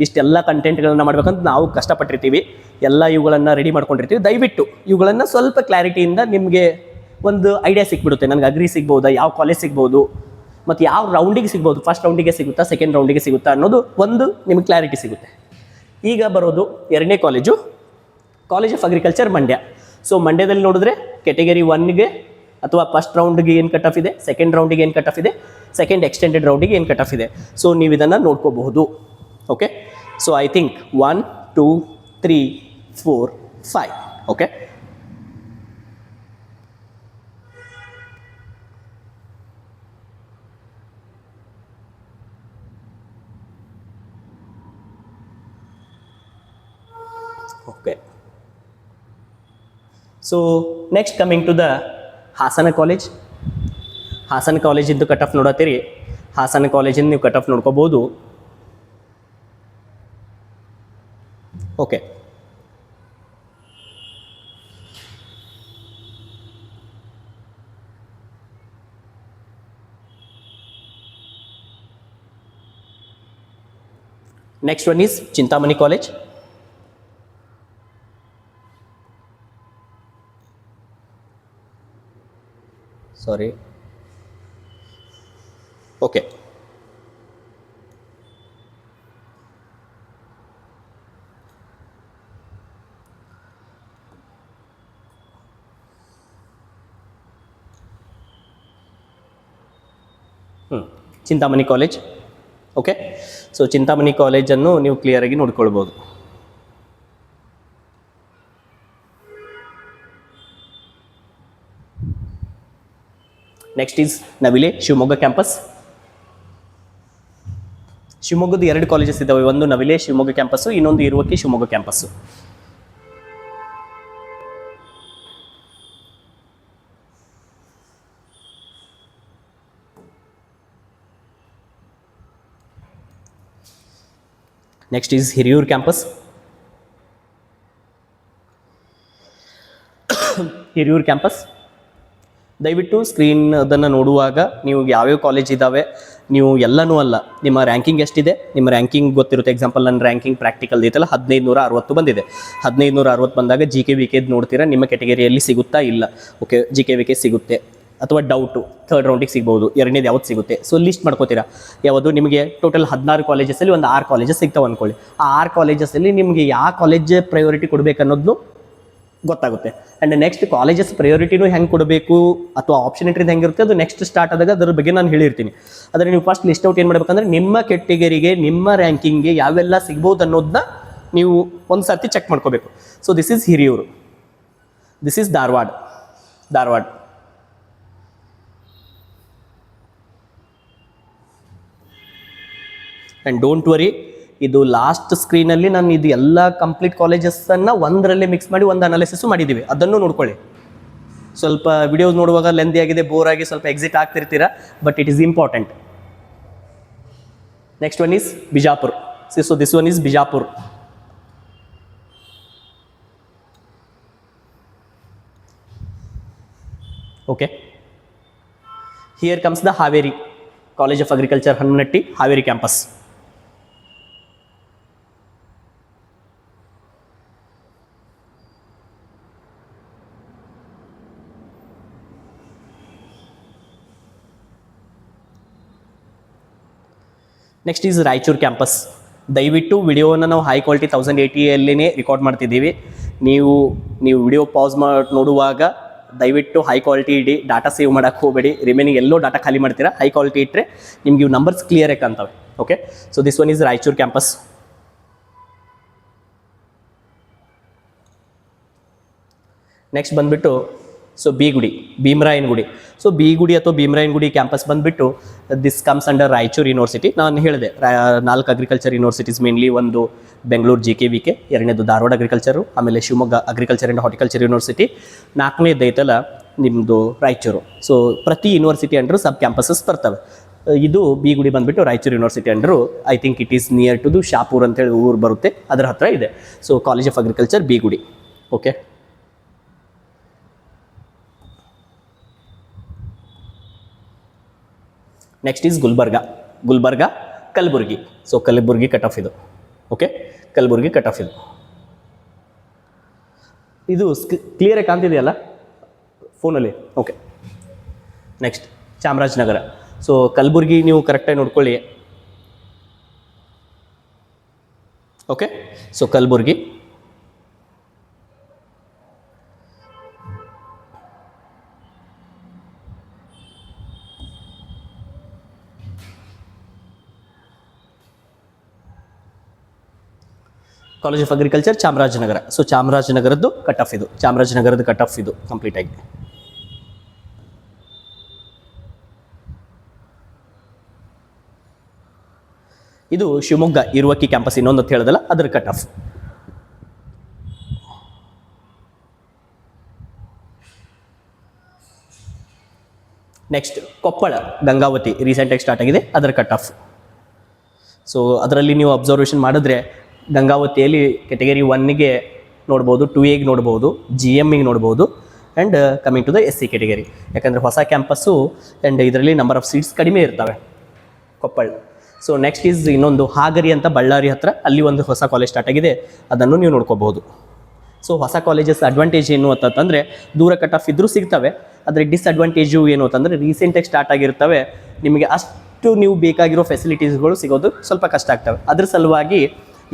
ಇಷ್ಟೆಲ್ಲ ಕಂಟೆಂಟ್ಗಳನ್ನು ಮಾಡ್ಬೇಕಂತ ನಾವು ಕಷ್ಟಪಟ್ಟಿರ್ತೀವಿ, ಎಲ್ಲ ಇವುಗಳನ್ನು ರೆಡಿ ಮಾಡ್ಕೊಂಡಿರ್ತೀವಿ. ದಯವಿಟ್ಟು ಇವುಗಳನ್ನು ಸ್ವಲ್ಪ ಕ್ಲಾರಿಟಿಯಿಂದ ನಿಮಗೆ ಒಂದು ಐಡಿಯಾ ಸಿಕ್ಬಿಡುತ್ತೆ. ನನಗೆ ಅಗ್ರಿ ಸಿಗ್ಬೋದಾ, ಯಾವ ಕಾಲೇಜ್ ಸಿಗ್ಬೋದು, ಮತ್ತು ಯಾವ ರೌಂಡಿಗೆ ಸಿಗ್ಬೋದು, ಫಸ್ಟ್ ರೌಂಡಿಗೆ ಸಿಗುತ್ತಾ ಸೆಕೆಂಡ್ ರೌಂಡಿಗೆ ಸಿಗುತ್ತಾ ಅನ್ನೋದು ಒಂದು ನಿಮಗೆ ಕ್ಲಾರಿಟಿ ಸಿಗುತ್ತೆ. ಈಗ ಬರೋದು ಎರಡನೇ college, college of agriculture Mandya. So ಮಂಡ್ಯದಲ್ಲಿ ನೋಡಿದ್ರೆ ಕೆಟಗರಿ 1ಗೆ ಅಥವಾ ಫಸ್ಟ್ ರೌಂಡ್ಗೆ ಏನು ಕಟ್ ಆಫ್ ಇದೆ, ಸೆಕೆಂಡ್ ರೌಂಡಿಗೆ ಏನು ಕಟ್ ಆಫ್ ಇದೆ, ಸೆಕೆಂಡ್ ಎಕ್ಸ್ಟೆಂಡೆಡ್ ರೌಂಡಿಗೆ ಏನು ಕಟ್ ಆಫ್ ಇದೆ. ಸೊ ನೀವು ಇದನ್ನು ನೋಡ್ಕೋಬಹುದು. Okay, so I think 1 2 3 4 5. Okay, okay. So next coming to the Hassan college. Hassan ಕಾಲೇಜಿಂದು ಕಟ್ ಆಫ್ ನೋಡತ್ತೀರಿ. ಹಾಸನ ಕಾಲೇಜಿಂದ ನೀವು ಕಟ್ ಆಫ್ ನೋಡ್ಕೋಬೋದು. Okay, next one is Chintamani college. Sorry, okay. Chintamani college. Okay, so Chintamani ಕಾಲೇಜನ್ನು ನೀವು ಕ್ಲಿಯರಾಗಿ ನೋಡ್ಕೊಳ್ಬೋದು. Next is Navile Shivamogga campus. ಶಿವಮೊಗ್ಗದ 2 ಕಾಲೇಜಸ್ ಇದ್ದಾವೆ, ಒಂದು ನವಿಲೆ ಶಿವಮೊಗ್ಗ ಕ್ಯಾಂಪಸ್ಸು, ಇನ್ನೊಂದು ಇರುವಕ್ಕೆ Shivamogga campus. Next is Hiriyur campus. Hiriyur campus ದಯವಿಟ್ಟು ಸ್ಕ್ರೀನ್ ಅದನ್ನು ನೋಡುವಾಗ ನೀವು ಯಾವ್ಯಾವ ಕಾಲೇಜ್ ಇದ್ದಾವೆ ನೀವು ಎಲ್ಲನೂ ಅಲ್ಲ, ನಿಮ್ಮ ರ್ಯಾಂಕಿಂಗ್ ಎಷ್ಟಿದೆ, ನಿಮ್ಮ ರ್ಯಾಂಕಿಂಗ್ ಗೊತ್ತಿರುತ್ತೆ. ಎಕ್ಸಾಂಪಲ್ ನನ್ನ ರ್ಯಾಂಕಿಂಗ್ ಪ್ರಾಕ್ಟಿಕಲ್ ಐತಲ್ಲ 1560 ಬಂದಿದೆ. 1560 ಬಂದಾಗ GKVK ನೋಡ್ತೀರಾ, ನಿಮ್ಮ ಕೆಟಗರಿಯಲ್ಲಿ ಸಿಗುತ್ತಾ ಇಲ್ಲ. ಓಕೆ, GKVK ಸಿಗುತ್ತೆ ಅಥವಾ ಡೌಟು ಥರ್ಡ್ ರೌಂಡಿಗೆ ಸಿಗ್ಬೋದು, ಎರಡನೇದು ಯಾವ್ದು ಸಿಗುತ್ತೆ. ಸೊ ಲಿಸ್ಟ್ ಮಾಡ್ಕೋತೀರಾ, ಯಾವುದು ನಿಮಗೆ ಟೋಟಲ್ 16 ಕಾಲೇಜಸಲ್ಲಿ ಒಂದು 6 ಕಾಲೇಜಸ್ ಸಿಗ್ತಾವೆ ಅಂದ್ಕೊಳ್ಳಿ. ಆ 6 ಕಾಲೇಜಸಲ್ಲಿ ನಿಮಗೆ ಯಾವ ಕಾಲೇಜ್ ಪ್ರಯಾರಿಟಿ ಕೊಡಬೇಕು ಅನ್ನೋದು ಗೊತ್ತಾಗುತ್ತೆ. ಆ್ಯಂಡ್ ನೆಕ್ಸ್ಟ್ ಕಾಲೇಜಸ್ ಪ್ರಯಾರಿಟಿನೂ ಹೆಂಗೆ ಕೊಡಬೇಕು ಅಥವಾ ಆಪ್ಷನ್ ಎಂಟ್ರಿದು ಹೆಂಗಿರುತ್ತೆ ಅದು ನೆಕ್ಸ್ಟ್ ಸ್ಟಾರ್ಟ್ ಆದಾಗ ಅದ್ರ ಬಗ್ಗೆ ನಾನು ಹೇಳಿರ್ತೀನಿ. ಆದರೆ ನೀವು ಫಸ್ಟ್ ಲಿಸ್ಟ್ ಔಟ್ ಏನು ಮಾಡಬೇಕಂದ್ರೆ ನಿಮ್ಮ ಕೆಟಗರಿಗೆ ನಿಮ್ಮ ರ್ಯಾಂಕಿಂಗ್ಗೆ ಯಾವೆಲ್ಲ ಸಿಗ್ಬೋದು ಅನ್ನೋದನ್ನ ನೀವು ಒಂದು ಸರ್ತಿ ಚೆಕ್ ಮಾಡ್ಕೋಬೇಕು. So this is Hiriyur, this is Dharwad. And don't worry, ಇದು ಲಾಸ್ಟ್ ಸ್ಕ್ರೀನಲ್ಲಿ ನಾನು ಇದು ಎಲ್ಲ ಕಂಪ್ಲೀಟ್ ಕಾಲೇಜಸ್ಸನ್ನು ಒಂದರಲ್ಲೇ ಮಿಕ್ಸ್ ಮಾಡಿ ಒಂದು ಅನಾಲಿಸಿಸು ಮಾಡಿದ್ದೀವಿ, ಅದನ್ನು ನೋಡ್ಕೊಳ್ಳಿ. ಸ್ವಲ್ಪ ವಿಡಿಯೋಸ್ ನೋಡುವಾಗ ಲೆಂದಿ ಆಗಿದೆ, ಬೋರ್ ಆಗಿ ಸ್ವಲ್ಪ ಎಕ್ಸಿಟ್ ಆಗ್ತಿರ್ತೀರಾ, but it is important. Next one is Bijapur. So this one is Bijapur. Okay, here comes the Haveri college of agriculture, Hanumanatti, Haveri campus. Next is Raichur campus. ದಯವಿಟ್ಟು ವಿಡಿಯೋನ ನಾವು ಹೈ ಕ್ವಾಲಿಟಿ 1080 ರೆಕಾರ್ಡ್ ಮಾಡ್ತಿದ್ದೀವಿ. ನೀವು ವಿಡಿಯೋ ಪಾಸ್ ಮಾಡಿ ನೋಡುವಾಗ ದಯವಿಟ್ಟು ಹೈ ಕ್ವಾಲಿಟಿ ಇಡಿ, ಡಾಟಾ ಸೇವ್ ಮಾಡೋಕ್ಕೆ ಹೋಗಬೇಡಿ. ರಿಮೈನಿಂಗ್ ಎಲ್ಲೋ ಡಾಟಾ ಖಾಲಿ ಮಾಡ್ತೀರಾ, ಹೈ ಕ್ವಾಲಿಟಿ ಇಟ್ಟರೆ ನಿಮ್ಗೆ ಇವು ನಂಬರ್ಸ್ ಕ್ಲಿಯರಾಗಿ ಕಾಣ್ತವೆ. Okay, so this one is Raichur campus. Next ಬಂದುಬಿಟ್ಟು ಸೊ ಬಿ-ಗುಡಿ, ಭೀಮರಾಯನ ಗುಡಿ. ಸೊ ಬಿ-ಗುಡಿ ಅಥವಾ ಭೀಮರಾಯನ ಗುಡಿ ಕ್ಯಾಂಪಸ್ ಬಂದುಬಿಟ್ಟು this comes under Raichur university. ನಾನು ಹೇಳಿದೆ 4 ಅಗ್ರಿಕಲ್ಚರ್ ಯೂನಿವರ್ಸಿಟೀಸ್ ಮೇನ್ಲಿ, ಒಂದು ಬೆಂಗಳೂರು JKVK, ಎರಡನೇದು ಧಾರವಾಡ ಅಗ್ರಿಕಲ್ಚರು, ಆಮೇಲೆ Shivamogga agriculture and horticulture university, 4ನೇದು ಐತಲ್ಲ ನಿಮ್ಮದು ರಾಯಚೂರು. ಸೊ ಪ್ರತಿ ಯೂನಿವರ್ಸಿಟಿ ಅಂಡರು ಸಬ್ ಕ್ಯಾಂಪಸಸ್ ಬರ್ತವೆ. ಇದು ಬಿ-ಗುಡಿ ಬಂದುಬಿಟ್ಟು Raichur university under. I think it is near to the Shahapur ಅಂತೇಳಿ ಊರು ಬರುತ್ತೆ, ಅದರ ಹತ್ರ ಇದೆ. So college of agriculture B Gudi. Okay, next is Gulbarga, Kalaburagi. So Kalaburagi cut off ಇದು. ಓಕೆ, ಕಲಬುರ್ಗಿ ಕಟ್ ಆಫ್ ಇದು. ಇದು ಕ್ಲಿಯರಾಗಿ ಕಾಣ್ತಿದೆಯಲ್ಲ ಫೋನಲ್ಲಿ? Okay, next Chamarajanagar. So Kalaburagi ನೀವು ಕರೆಕ್ಟಾಗಿ ನೋಡ್ಕೊಳ್ಳಿ. Okay, so Kalaburagi. College of agriculture Chamarajanagar. So ಚಾಮರಾಜನಗರದ್ದು ಕಟ್ ಆಫ್ ಇದು, ಚಾಮರಾಜನಗರದ ಕಟ್ ಆಫ್ ಇದು ಕಂಪ್ಲೀಟ್ ಆಗಿ. ಇದು ಶಿವಮೊಗ್ಗ ಇರುವಕ್ಕಿ ಕ್ಯಾಂಪಸ್, ಇನ್ನೊಂದು ಅಂತ ಹೇಳೋದಲ್ಲ, ಅದರ cut off. Next Koppal Gangavathi, ರೀಸೆಂಟಾಗಿ ಸ್ಟಾರ್ಟ್ ಆಗಿದೆ, ಅದರ ಕಟ್ ಆಫ್. ಸೊ ಅದರಲ್ಲಿ ನೀವು ಅಬ್ಸರ್ವೇಷನ್ ಮಾಡಿದ್ರೆ ಗಂಗಾವತಿಯಲ್ಲಿ ಕೆಟಗರಿ 1ಗೆ ನೋಡ್ಬೋದು, 2Aಗೆ ನೋಡ್ಬೋದು, GMಗೆ ನೋಡ್ಬೋದು, and coming to the SC category. ಯಾಕಂದರೆ ಹೊಸ ಕ್ಯಾಂಪಸ್ಸು ಆ್ಯಂಡ್ ಇದರಲ್ಲಿ ನಂಬರ್ ಆಫ್ ಸೀಟ್ಸ್ ಕಡಿಮೆ ಇರ್ತವೆ ಕೊಪ್ಪಳ. ಸೊ ನೆಕ್ಸ್ಟ್ ಈಸ್ ಇನ್ನೊಂದು ಹಾಗರಿ ಅಂತ ಬಳ್ಳಾರಿ ಹತ್ರ, ಅಲ್ಲಿ ಒಂದು ಹೊಸ ಕಾಲೇಜ್ ಸ್ಟಾರ್ಟ್ ಆಗಿದೆ, ಅದನ್ನು ನೀವು ನೋಡ್ಕೋಬಹುದು. ಸೊ ಹೊಸ ಕಾಲೇಜಸ್ ಅಡ್ವಾಂಟೇಜ್ ಏನು ಅಂತಂದರೆ ದೂರ ಕಟ್ ಆಫ್ ಇದ್ದರೂ ಸಿಗ್ತವೆ. ಆದರೆ ಡಿಸ್ಅಡ್ವಾಂಟೇಜು ಏನು ಅಂತಂದರೆ ರೀಸೆಂಟಾಗಿ ಸ್ಟಾರ್ಟ್ ಆಗಿರ್ತವೆ, ನಿಮಗೆ ಅಷ್ಟು ನೀವು ಬೇಕಾಗಿರೋ ಫೆಸಿಲಿಟೀಸ್ಗಳು ಸಿಗೋದು ಸ್ವಲ್ಪ ಕಷ್ಟ ಆಗ್ತವೆ. ಅದ್ರ ಸಲುವಾಗಿ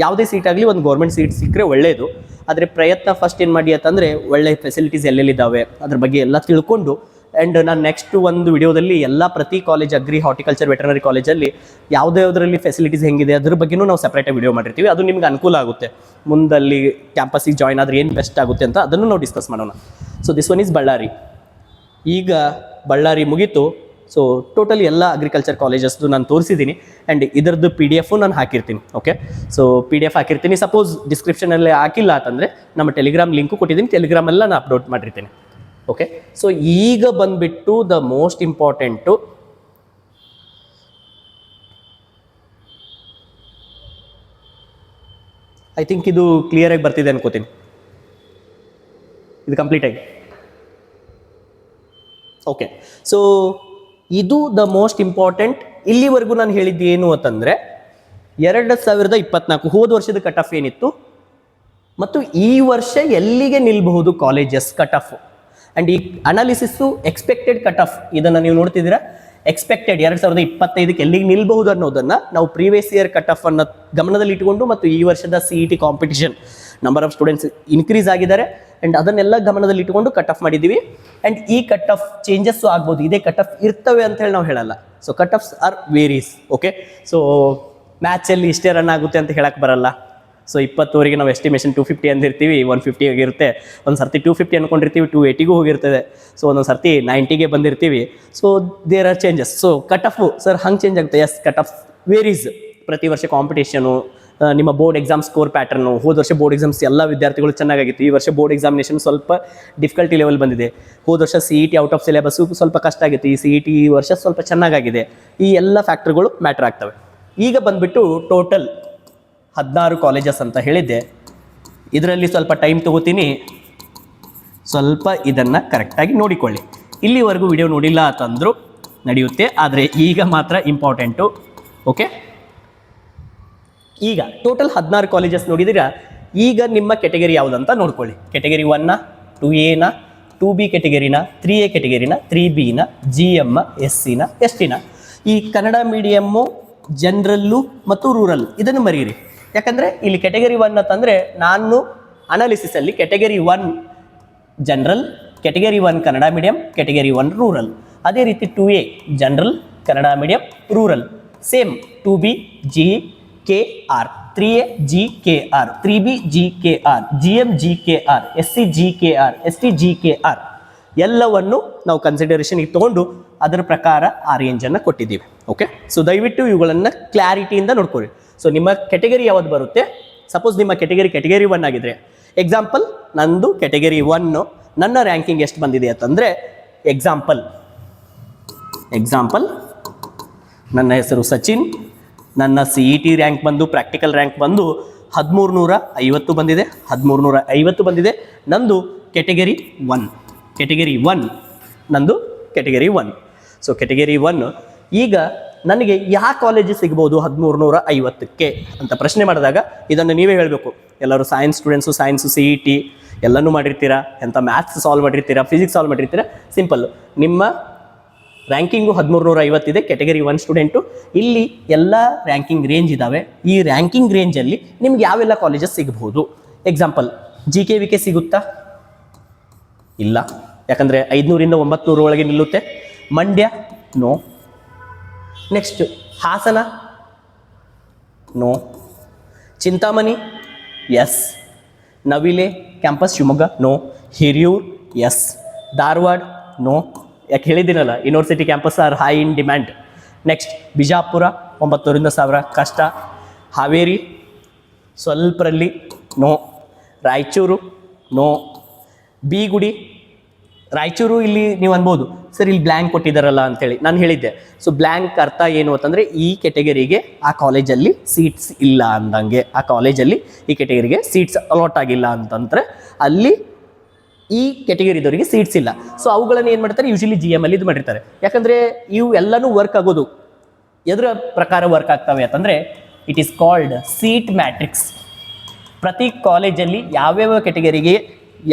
ಯಾವುದೇ ಸೀಟ್ ಆಗಲಿ ಒಂದು ಗೌರ್ಮೆಂಟ್ ಸೀಟ್ ಸಿಕ್ಕರೆ ಒಳ್ಳೆಯದು. ಆದರೆ ಪ್ರಯತ್ನ ಫಸ್ಟ್ ಏನು ಮಾಡಿ ಅಂತಂದರೆ ಒಳ್ಳೆ ಫೆಸಿಲಿಟೀಸ್ ಎಲ್ಲೆಲ್ಲಿದ್ದಾವೆ ಅದ್ರ ಬಗ್ಗೆ ಎಲ್ಲ ತಿಳ್ಕೊಂಡು, ಆ್ಯಂಡ್ ನಾನು ನೆಕ್ಸ್ಟ್ ಒಂದು ವಿಡಿಯೋದಲ್ಲಿ ಪ್ರತಿ ಕಾಲೇಜ್ ಅಗ್ರಿ, ಹಾರ್ಟಿಕಲ್ಚರ್, ವೆಟರ್ನರಿ ಕಾಲೇಜಲ್ಲಿ ಯಾವುದ್ರಲ್ಲಿ ಫೆಸಿಲಿಟೀಸ್ ಹೆಂಗಿದೆ ಅದ್ರ ಬಗ್ಗೆನೂ ನಾವು ಸಪ್ರೇಟಾಗಿ ವಿಡಿಯೋ ಮಾಡಿರ್ತೀವಿ. ಅದು ನಿಮ್ಗೆ ಅನುಕೂಲ ಆಗುತ್ತೆ, ಮುಂದಲ್ಲಿ ಕ್ಯಾಂಪಸ್ಸಿಗೆ ಜಾಯ್ನ್ ಆದರೆ ಏನು ಬೆಸ್ಟ್ ಆಗುತ್ತೆ ಅಂತ ಅದನ್ನು ನಾವು ಡಿಸ್ಕಸ್ ಮಾಡೋಣ. So this one is Ballari. ಈಗ ಬಳ್ಳಾರಿ ಮುಗೀತು. ಸೊ ಟೋಟಲಿ ಎಲ್ಲ ಅಗ್ರಿಕಲ್ಚರ್ ಕಾಲೇಜಸ್ದು ನಾನು ತೋರಿಸಿದ್ದೀನಿ, ಆ್ಯಂಡ್ ಇದರದ್ದು PDF ನಾನು ಹಾಕಿರ್ತೀನಿ. ಓಕೆ, ಸೊ PDF ಹಾಕಿರ್ತೀನಿ. ಸಪೋಸ್ ಡಿಸ್ಕ್ರಿಪ್ಷನಲ್ಲಿ ಹಾಕಿಲ್ಲ ಅಂತಂದರೆ ನಮ್ಮ ಟೆಲಿಗ್ರಾಮ್ ಲಿಂಕು ಕೊಟ್ಟಿದ್ದೀನಿ, ಟೆಲಿಗ್ರಾಮೆಲ್ಲ ನಾನು ಅಪ್ಲೋಡ್ ಮಾಡಿರ್ತೀನಿ. ಓಕೆ, ಸೊ ಈಗ ಬಂದುಬಿಟ್ಟು the most important, I think ಇದು ಕ್ಲಿಯರಾಗಿ ಬರ್ತಿದೆ ಅನ್ಕೋತೀನಿ. ಇದು ಕಂಪ್ಲೀಟಾಗಿ ಓಕೆ. ಸೊ ಇದು ದ ಮೋಸ್ಟ್ ಇಂಪಾರ್ಟೆಂಟ್. ಇಲ್ಲಿವರೆಗೂ ನಾನು ಹೇಳಿದ್ದು ಏನು ಅಂತಂದರೆ 2024 ಹೋದ ವರ್ಷದ ಕಟ್ ಆಫ್ ಏನಿತ್ತು ಮತ್ತು ಈ ವರ್ಷ ಎಲ್ಲಿಗೆ ನಿಲ್ಲಬಹುದು ಕಾಲೇಜಸ್ ಕಟ್ ಆಫ್, ಆ್ಯಂಡ್ ಈ ಅನಾಲಿಸಿಸ್ಸು ಎಕ್ಸ್ಪೆಕ್ಟೆಡ್ ಕಟ್ ಆಫ್ ಇದನ್ನು ನೀವು ನೋಡ್ತಿದ್ದೀರಾ. ಎಕ್ಸ್ಪೆಕ್ಟೆಡ್ 2025ಕ್ಕೆ ಎಲ್ಲಿಗೆ ನಿಲ್ಬಹುದು ಅನ್ನೋದನ್ನು ನಾವು ಪ್ರೀವಿಯಸ್ ಇಯರ್ ಕಟ್ ಆಫ್ ಅನ್ನು ಗಮನದಲ್ಲಿ ಇಟ್ಟುಕೊಂಡು ಮತ್ತು ಈ ವರ್ಷದ CET competition number of students increase ಆಗಿದ್ದಾರೆ, ಆ್ಯಂಡ್ ಅದನ್ನೆಲ್ಲ ಗಮನದಲ್ಲಿ ಇಟ್ಟುಕೊಂಡು ಕಟ್ ಆಫ್ ಮಾಡಿದ್ದೀವಿ. ಆ್ಯಂಡ್ ಈ ಕಟ್ ಆಫ್ ಚೇಂಜಸ್ಸು ಆಗ್ಬೋದು, ಇದೇ ಕಟ್ ಆಫ್ ಇರ್ತವೆ ಅಂತ ಹೇಳಿ ನಾವು ಹೇಳಲ್ಲ. So cut offs are varies. Okay, so ಮ್ಯಾಚಲ್ಲಿ ಇಷ್ಟೇ ರನ್ ಆಗುತ್ತೆ ಅಂತ ಹೇಳಕ್ಕೆ ಬರಲ್ಲ. ಸೊ 20ವರೆಗೆ ನಾವು ಎಸ್ಟಿಮೇಷನ್ 250 ಅಂದಿರ್ತೀವಿ, 150 ಆಗಿರುತ್ತೆ. ಒಂದು ಸರ್ತಿ 250 ಅಂದ್ಕೊಂಡಿರ್ತೀವಿ, 280ಗೂ ಹೋಗಿರ್ತದೆ. ಸೊ ಒಂದೊಂದು ಸರ್ತಿ 90ಗೆ ಬಂದಿರ್ತೀವಿ. So there are changes. So cut off sir ಹಂಗೆ ಚೇಂಜ್ ಆಗುತ್ತೆ. Yes, cut off varies. ಪ್ರತಿ ವರ್ಷ ಕಾಂಪಿಟೇಷನು, ನಿಮ್ಮ ಬೋರ್ಡ್ ಎಕ್ಸಾಮ್ ಸ್ಕೋರ್ ಪ್ಯಾಟರ್ನು, ಹೋದ ವರ್ಷ ಬೋರ್ಡ್ ಎಕ್ಸಾಮ್ಸ್ ಎಲ್ಲ ವಿದ್ಯಾರ್ಥಿಗಳು ಚೆನ್ನಾಗಿತ್ತು. ಈ ವರ್ಷ ಬೋರ್ಡ್ ಎಕ್ಸಾಮಿನೇಷನ್ ಸ್ವಲ್ಪ ಡಿಫಿಕಲ್ಟಿ ಲೆವೆಲ್ ಬಂದಿದೆ. ಹೋದ ವರ್ಷ CET ಔಟ್ ಆಫ್ ಸಿಲೆಬಸ್ಸು ಸ್ವಲ್ಪ ಕಷ್ಟ ಆಗಿತ್ತು. ಈ CET ಈ ವರ್ಷ ಸ್ವಲ್ಪ ಚೆನ್ನಾಗಿದೆ. ಈ ಎಲ್ಲ ಫ್ಯಾಕ್ಟರ್ಗಳು ಮ್ಯಾಟ್ರ್ ಆಗ್ತವೆ. ಈಗ ಬಂದುಬಿಟ್ಟು ಟೋಟಲ್ 16 ಕಾಲೇಜಸ್ ಅಂತ ಹೇಳಿದ್ದೆ. ಇದರಲ್ಲಿ ಸ್ವಲ್ಪ ಟೈಮ್ ತೊಗೋತೀನಿ, ಸ್ವಲ್ಪ ಇದನ್ನು ಕರೆಕ್ಟಾಗಿ ನೋಡಿಕೊಳ್ಳಿ. ಇಲ್ಲಿವರೆಗೂ ವಿಡಿಯೋ ನೋಡಿಲ್ಲ ಅಂತಂದರೂ ನಡೆಯುತ್ತೆ, ಆದರೆ ಈಗ ಮಾತ್ರ ಇಂಪಾರ್ಟೆಂಟು. ಓಕೆ, ಈಗ ಟೋಟಲ್ 16 ಕಾಲೇಜಸ್ ನೋಡಿದ್ದೀರಾ. ಈಗ ನಿಮ್ಮ ಕೆಟಗರಿ ಯಾವುದಂತ ನೋಡ್ಕೊಳ್ಳಿ. ಕೆಟಗರಿ 1ನ, 2A ನ, 2B ಕೆಟಗರಿನ, 3A ಕೆಟಗರಿನ, 3B ನ, GM, SC ನ, ST ನ. ಈ ಕನ್ನಡ ಮೀಡಿಯಮ್ಮು, ಜನರಲ್ಲು ಮತ್ತು ರೂರಲ್ ಇದನ್ನು ಮರೀರಿ. ಯಾಕಂದರೆ ಇಲ್ಲಿ ಕೆಟಗರಿ 1 ಅಂತಂದರೆ ನಾನು ಅನಾಲಿಸಿಸಲ್ಲಿ category 1 general, category 1 Kannada medium, category 1 rural. ಅದೇ ರೀತಿ 2A general, Kannada medium, rural. Same 2B GKR, 3A GKR, 3B GKR, GM GKR, SC GKR, ST GKR ಎಲ್ಲವನ್ನು ನಾವು ಕನ್ಸಿಡರೇಷನ್ಗೆ ತೊಗೊಂಡು ಅದರ ಪ್ರಕಾರ ಆ ರೇಂಜನ್ನು ಕೊಟ್ಟಿದ್ದೀವಿ. ಓಕೆ, ಸೊ ದಯವಿಟ್ಟು ಇವುಗಳನ್ನು ಕ್ಲಾರಿಟಿಯಿಂದ ನೋಡ್ಕೊಳ್ಳಿ. ಸೊ ನಿಮ್ಮ ಕೆಟಗರಿ ಯಾವುದು ಬರುತ್ತೆ, ಸಪೋಸ್ ನಿಮ್ಮ ಕೆಟಗರಿ 1 ಆಗಿದ್ರೆ, ಎಕ್ಸಾಂಪಲ್ ನಂದು ಕೆಟಗರಿ 1, ನನ್ನ ರ್ಯಾಂಕಿಂಗ್ ಎಷ್ಟು ಬಂದಿದೆ ಅಂತಂದರೆ, ಎಕ್ಸಾಂಪಲ್ ನನ್ನ ಹೆಸರು ಸಚಿನ್, ನನ್ನ CET ರ್ಯಾಂಕ್ ಬಂದು, ಪ್ರಾಕ್ಟಿಕಲ್ ರ್ಯಾಂಕ್ ಬಂದು 1350 ಬಂದಿದೆ. 1350 ಬಂದಿದೆ ನಂದು ಕೆಟಗರಿ 1 ನಂದು ಕೆಟಗರಿ 1. ಸೊ ಕೆಟಗರಿ 1 ಈಗ ನನಗೆ ಯಾವ ಕಾಲೇಜ್ ಸಿಗ್ಬೋದು 1350ಕ್ಕೆ ಅಂತ ಪ್ರಶ್ನೆ ಮಾಡಿದಾಗ ಇದನ್ನು ನೀವೇ ಹೇಳಬೇಕು. ಎಲ್ಲರೂ ಸೈನ್ಸ್ ಸ್ಟೂಡೆಂಟ್ಸು, ಸೈನ್ಸು, CET ಎಲ್ಲನೂ ಮಾಡಿರ್ತೀರಾ, ಎಂಥ ಮ್ಯಾಥ್ಸ್ ಸಾಲ್ವ್ ಮಾಡಿರ್ತೀರಾ, ಫಿಸಿಕ್ಸ್ ಸಾಲ್ವ್ ಮಾಡಿರ್ತೀರಾ. ಸಿಂಪಲ್, ನಿಮ್ಮ ರ್ಯಾಂಕಿಂಗು 1350 ಇದೆ, ಕೆಟಗರಿ 1 ಸ್ಟೂಡೆಂಟು. ಇಲ್ಲಿ ಎಲ್ಲ ರ್ಯಾಂಕಿಂಗ್ ರೇಂಜ್ ಇದ್ದಾವೆ. ಈ ರ್ಯಾಂಕಿಂಗ್ ರೇಂಜಲ್ಲಿ ನಿಮ್ಗೆ ಯಾವೆಲ್ಲ ಕಾಲೇಜಸ್ ಸಿಗ್ಬೋದು. ಎಕ್ಸಾಂಪಲ್ GKVK ಸಿಗುತ್ತಾ? ಇಲ್ಲ, ಯಾಕಂದರೆ 500ರಿಂದ 900 ಒಳಗೆ ನಿಲ್ಲುತ್ತೆ. Mandya no. Next Hassan no. Chintamani yes. Navile campus Shivamogga no. Hiriyur yes. Dharwad no, ಯಾಕೆ ಹೇಳಿದ್ದೀನಲ್ಲ, university campus are high in demand. Next Bijapur 900ರಿಂದ 1000 ಕಷ್ಟ. ಹಾವೇರಿ ಸ್ವಲ್ಪರಲ್ಲಿ ನೋ. ರಾಯಚೂರು ನೋ. ಬೀಗುಡಿ, ರಾಯಚೂರು ಇಲ್ಲಿ ನೀವು ಅನ್ಬೋದು ಸರ್ ಇಲ್ಲಿ ಬ್ಲ್ಯಾಂಕ್ ಕೊಟ್ಟಿದ್ದಾರಲ್ಲ ಅಂತೇಳಿ. ನಾನು ಹೇಳಿದ್ದೆ, ಸೊ ಬ್ಲ್ಯಾಂಕ್ ಅರ್ಥ ಏನು ಅಂತಂದರೆ ಈ ಕೆಟಗರಿಗೆ ಆ ಕಾಲೇಜಲ್ಲಿ ಸೀಟ್ಸ್ ಇಲ್ಲ ಅಂದಂಗೆ, ಆ ಕಾಲೇಜಲ್ಲಿ ಈ ಕೆಟಗರಿಗೆ ಸೀಟ್ಸ್ ಅಲಾಟ್ ಆಗಿಲ್ಲ ಅಂತಂದರೆ ಅಲ್ಲಿ ಈ ಕೆಟಗರಿದವರಿಗೆ ಸೀಟ್ಸ್ ಇಲ್ಲ. ಸೊ ಅವುಗಳನ್ನು ಏನು ಮಾಡ್ತಾರೆ, ಯೂಶಲಿ GM ಅಲ್ಲಿ ಇದು ಮಾಡಿರ್ತಾರೆ. ಯಾಕಂದರೆ ಇವು ಎಲ್ಲನೂ ವರ್ಕ್ ಆಗೋದು ಎದರ ಪ್ರಕಾರ ವರ್ಕ್ ಆಗ್ತವೆ ಅಂತಂದರೆ, it is called seat matrix. ಪ್ರತಿ ಕಾಲೇಜಲ್ಲಿ ಯಾವ್ಯಾವ ಕೆಟಗರಿಗೆ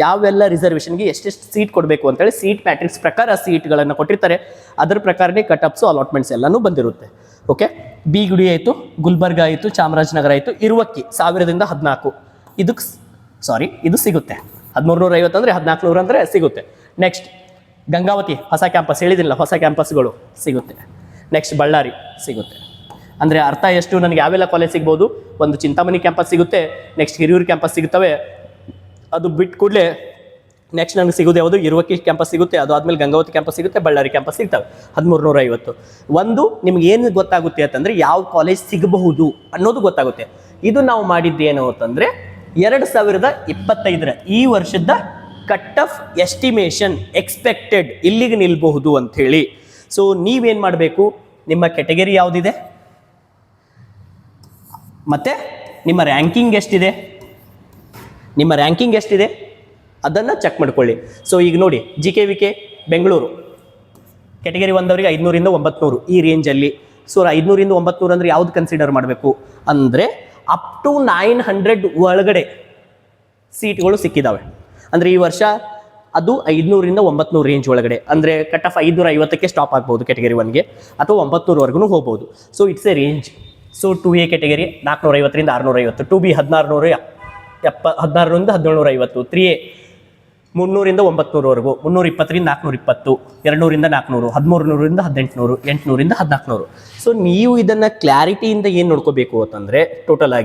ಯಾವೆಲ್ಲ ರಿಸರ್ವೇಷನ್ಗೆ ಎಷ್ಟೆಷ್ಟು ಸೀಟ್ ಕೊಡಬೇಕು ಅಂತೇಳಿ ಸೀಟ್ ಮ್ಯಾಟ್ರಿಕ್ಸ್ ಪ್ರಕಾರ ಸೀಟ್ಗಳನ್ನು ಕೊಟ್ಟಿರ್ತಾರೆ. ಅದರ ಪ್ರಕಾರನೇ ಕಟ್ಅಪ್ಸು, ಅಲಾಟ್ಮೆಂಟ್ಸ್ ಎಲ್ಲನೂ ಬಂದಿರುತ್ತೆ. ಓಕೆ, ಬೀಗುಡಿ ಆಯಿತು, ಗುಲ್ಬರ್ಗ ಆಯಿತು, ಚಾಮರಾಜನಗರ ಆಯಿತು, ಇರುವಕ್ಕಿ 1000ದಿಂದ 14 ಇದು ಸಿಗುತ್ತೆ. 1350 ಅಂದರೆ 1400 ಅಂದರೆ ಸಿಗುತ್ತೆ. ನೆಕ್ಸ್ಟ್ ಗಂಗಾವತಿ ಹೊಸ ಕ್ಯಾಂಪಸ್ ಹೇಳಿದಿಲ್ಲ, ಹೊಸ ಕ್ಯಾಂಪಸ್ಗಳು ಸಿಗುತ್ತೆ. ನೆಕ್ಸ್ಟ್ ಬಳ್ಳಾರಿ ಸಿಗುತ್ತೆ. ಅಂದರೆ ಅರ್ಥ ಎಷ್ಟು, ನನಗೆ ಯಾವೆಲ್ಲ ಕಾಲೇಜ್ ಸಿಗ್ಬೋದು, ಒಂದು ಚಿಂತಾಮಣಿ ಕ್ಯಾಂಪಸ್ ಸಿಗುತ್ತೆ, ನೆಕ್ಸ್ಟ್ ಹಿರಿಯೂರು ಕ್ಯಾಂಪಸ್ ಸಿಗುತ್ತವೆ, ಅದು ಬಿಟ್ಟು ಕೂಡಲೇ ನೆಕ್ಸ್ಟ್ ನನಗೆ ಸಿಗೋದು ಯಾವುದು, ಇರುವಕ್ಕಿ ಕ್ಯಾಂಪಸ್ ಸಿಗುತ್ತೆ, ಅದು ಆದಮೇಲೆ ಗಂಗಾವತಿ ಕ್ಯಾಂಪಸ್ ಸಿಗುತ್ತೆ, ಬಳ್ಳಾರಿ ಕ್ಯಾಂಪಸ್ ಸಿಗ್ತವೆ. 1350 ಒಂದು ನಿಮ್ಗೆ ಏನು ಗೊತ್ತಾಗುತ್ತೆ ಅಂತಂದರೆ ಯಾವ ಕಾಲೇಜ್ ಸಿಗಬಹುದು ಅನ್ನೋದು ಗೊತ್ತಾಗುತ್ತೆ. ಇದು ನಾವು ಮಾಡಿದ್ದೇನು ಅಂತಂದರೆ 2025 ಈ ವರ್ಷದ ಕಟ್ ಆಫ್ ಎಸ್ಟಿಮೇಷನ್ ಎಕ್ಸ್ಪೆಕ್ಟೆಡ್ ಇಲ್ಲಿಗೆ ನಿಲ್ಬಹುದು ಅಂಥೇಳಿ. ಸೊ ನೀವೇನು ಮಾಡಬೇಕು, ನಿಮ್ಮ ಕೆಟಗರಿ ಯಾವುದಿದೆ ಮತ್ತು ನಿಮ್ಮ ರ್ಯಾಂಕಿಂಗ್ ಎಷ್ಟಿದೆ ಅದನ್ನು ಚೆಕ್ ಮಾಡ್ಕೊಳ್ಳಿ. ಸೊ ಈಗ ನೋಡಿ, GKVK ಬೆಂಗಳೂರು ಕೆಟಗರಿ 1 500ರಿಂದ 900 ಈ ರೇಂಜಲ್ಲಿ. ಸೊ 500ರಿಂದ 900 ಅಂದರೆ ಯಾವ್ದು ಕನ್ಸಿಡರ್ ಮಾಡಬೇಕು ಅಂದರೆ ಅಪ್ ಟು 900 ಒಳಗಡೆ ಸೀಟ್ಗಳು ಸಿಕ್ಕಿದ್ದಾವೆ. ಅಂದರೆ ಈ ವರ್ಷ ಅದು 500ರಿಂದ 900 ರೇಂಜ್ ಒಳಗಡೆ, ಅಂದರೆ ಕಟ್ ಆಫ್ 550ಕ್ಕೆ ಸ್ಟಾಪ್ ಆಗ್ಬೋದು ಕೆಟಗರಿ 1ಗೆ, ಅಥವಾ 900ವರೆಗೂ ಹೋಗ್ಬೋದು. So it's a range. So 2A category 450ರಿಂದ 650, 2B 1600ರಿಂದ 1750, 3A 300ರಿಂದ 900ವರೆಗೂ, 320ರಿಂದ 420, 200ರಿಂದ 400, 1300ರಿಂದ 1800, 800ರಿಂದ 1400. ಸೊ ನೀವು ಇದನ್ನು ಕ್ಲಾರಿಟಿಯಿಂದ ಏನು ನೋಡ್ಕೋಬೇಕು ಅಂತಂದರೆ ಟೋಟಲ್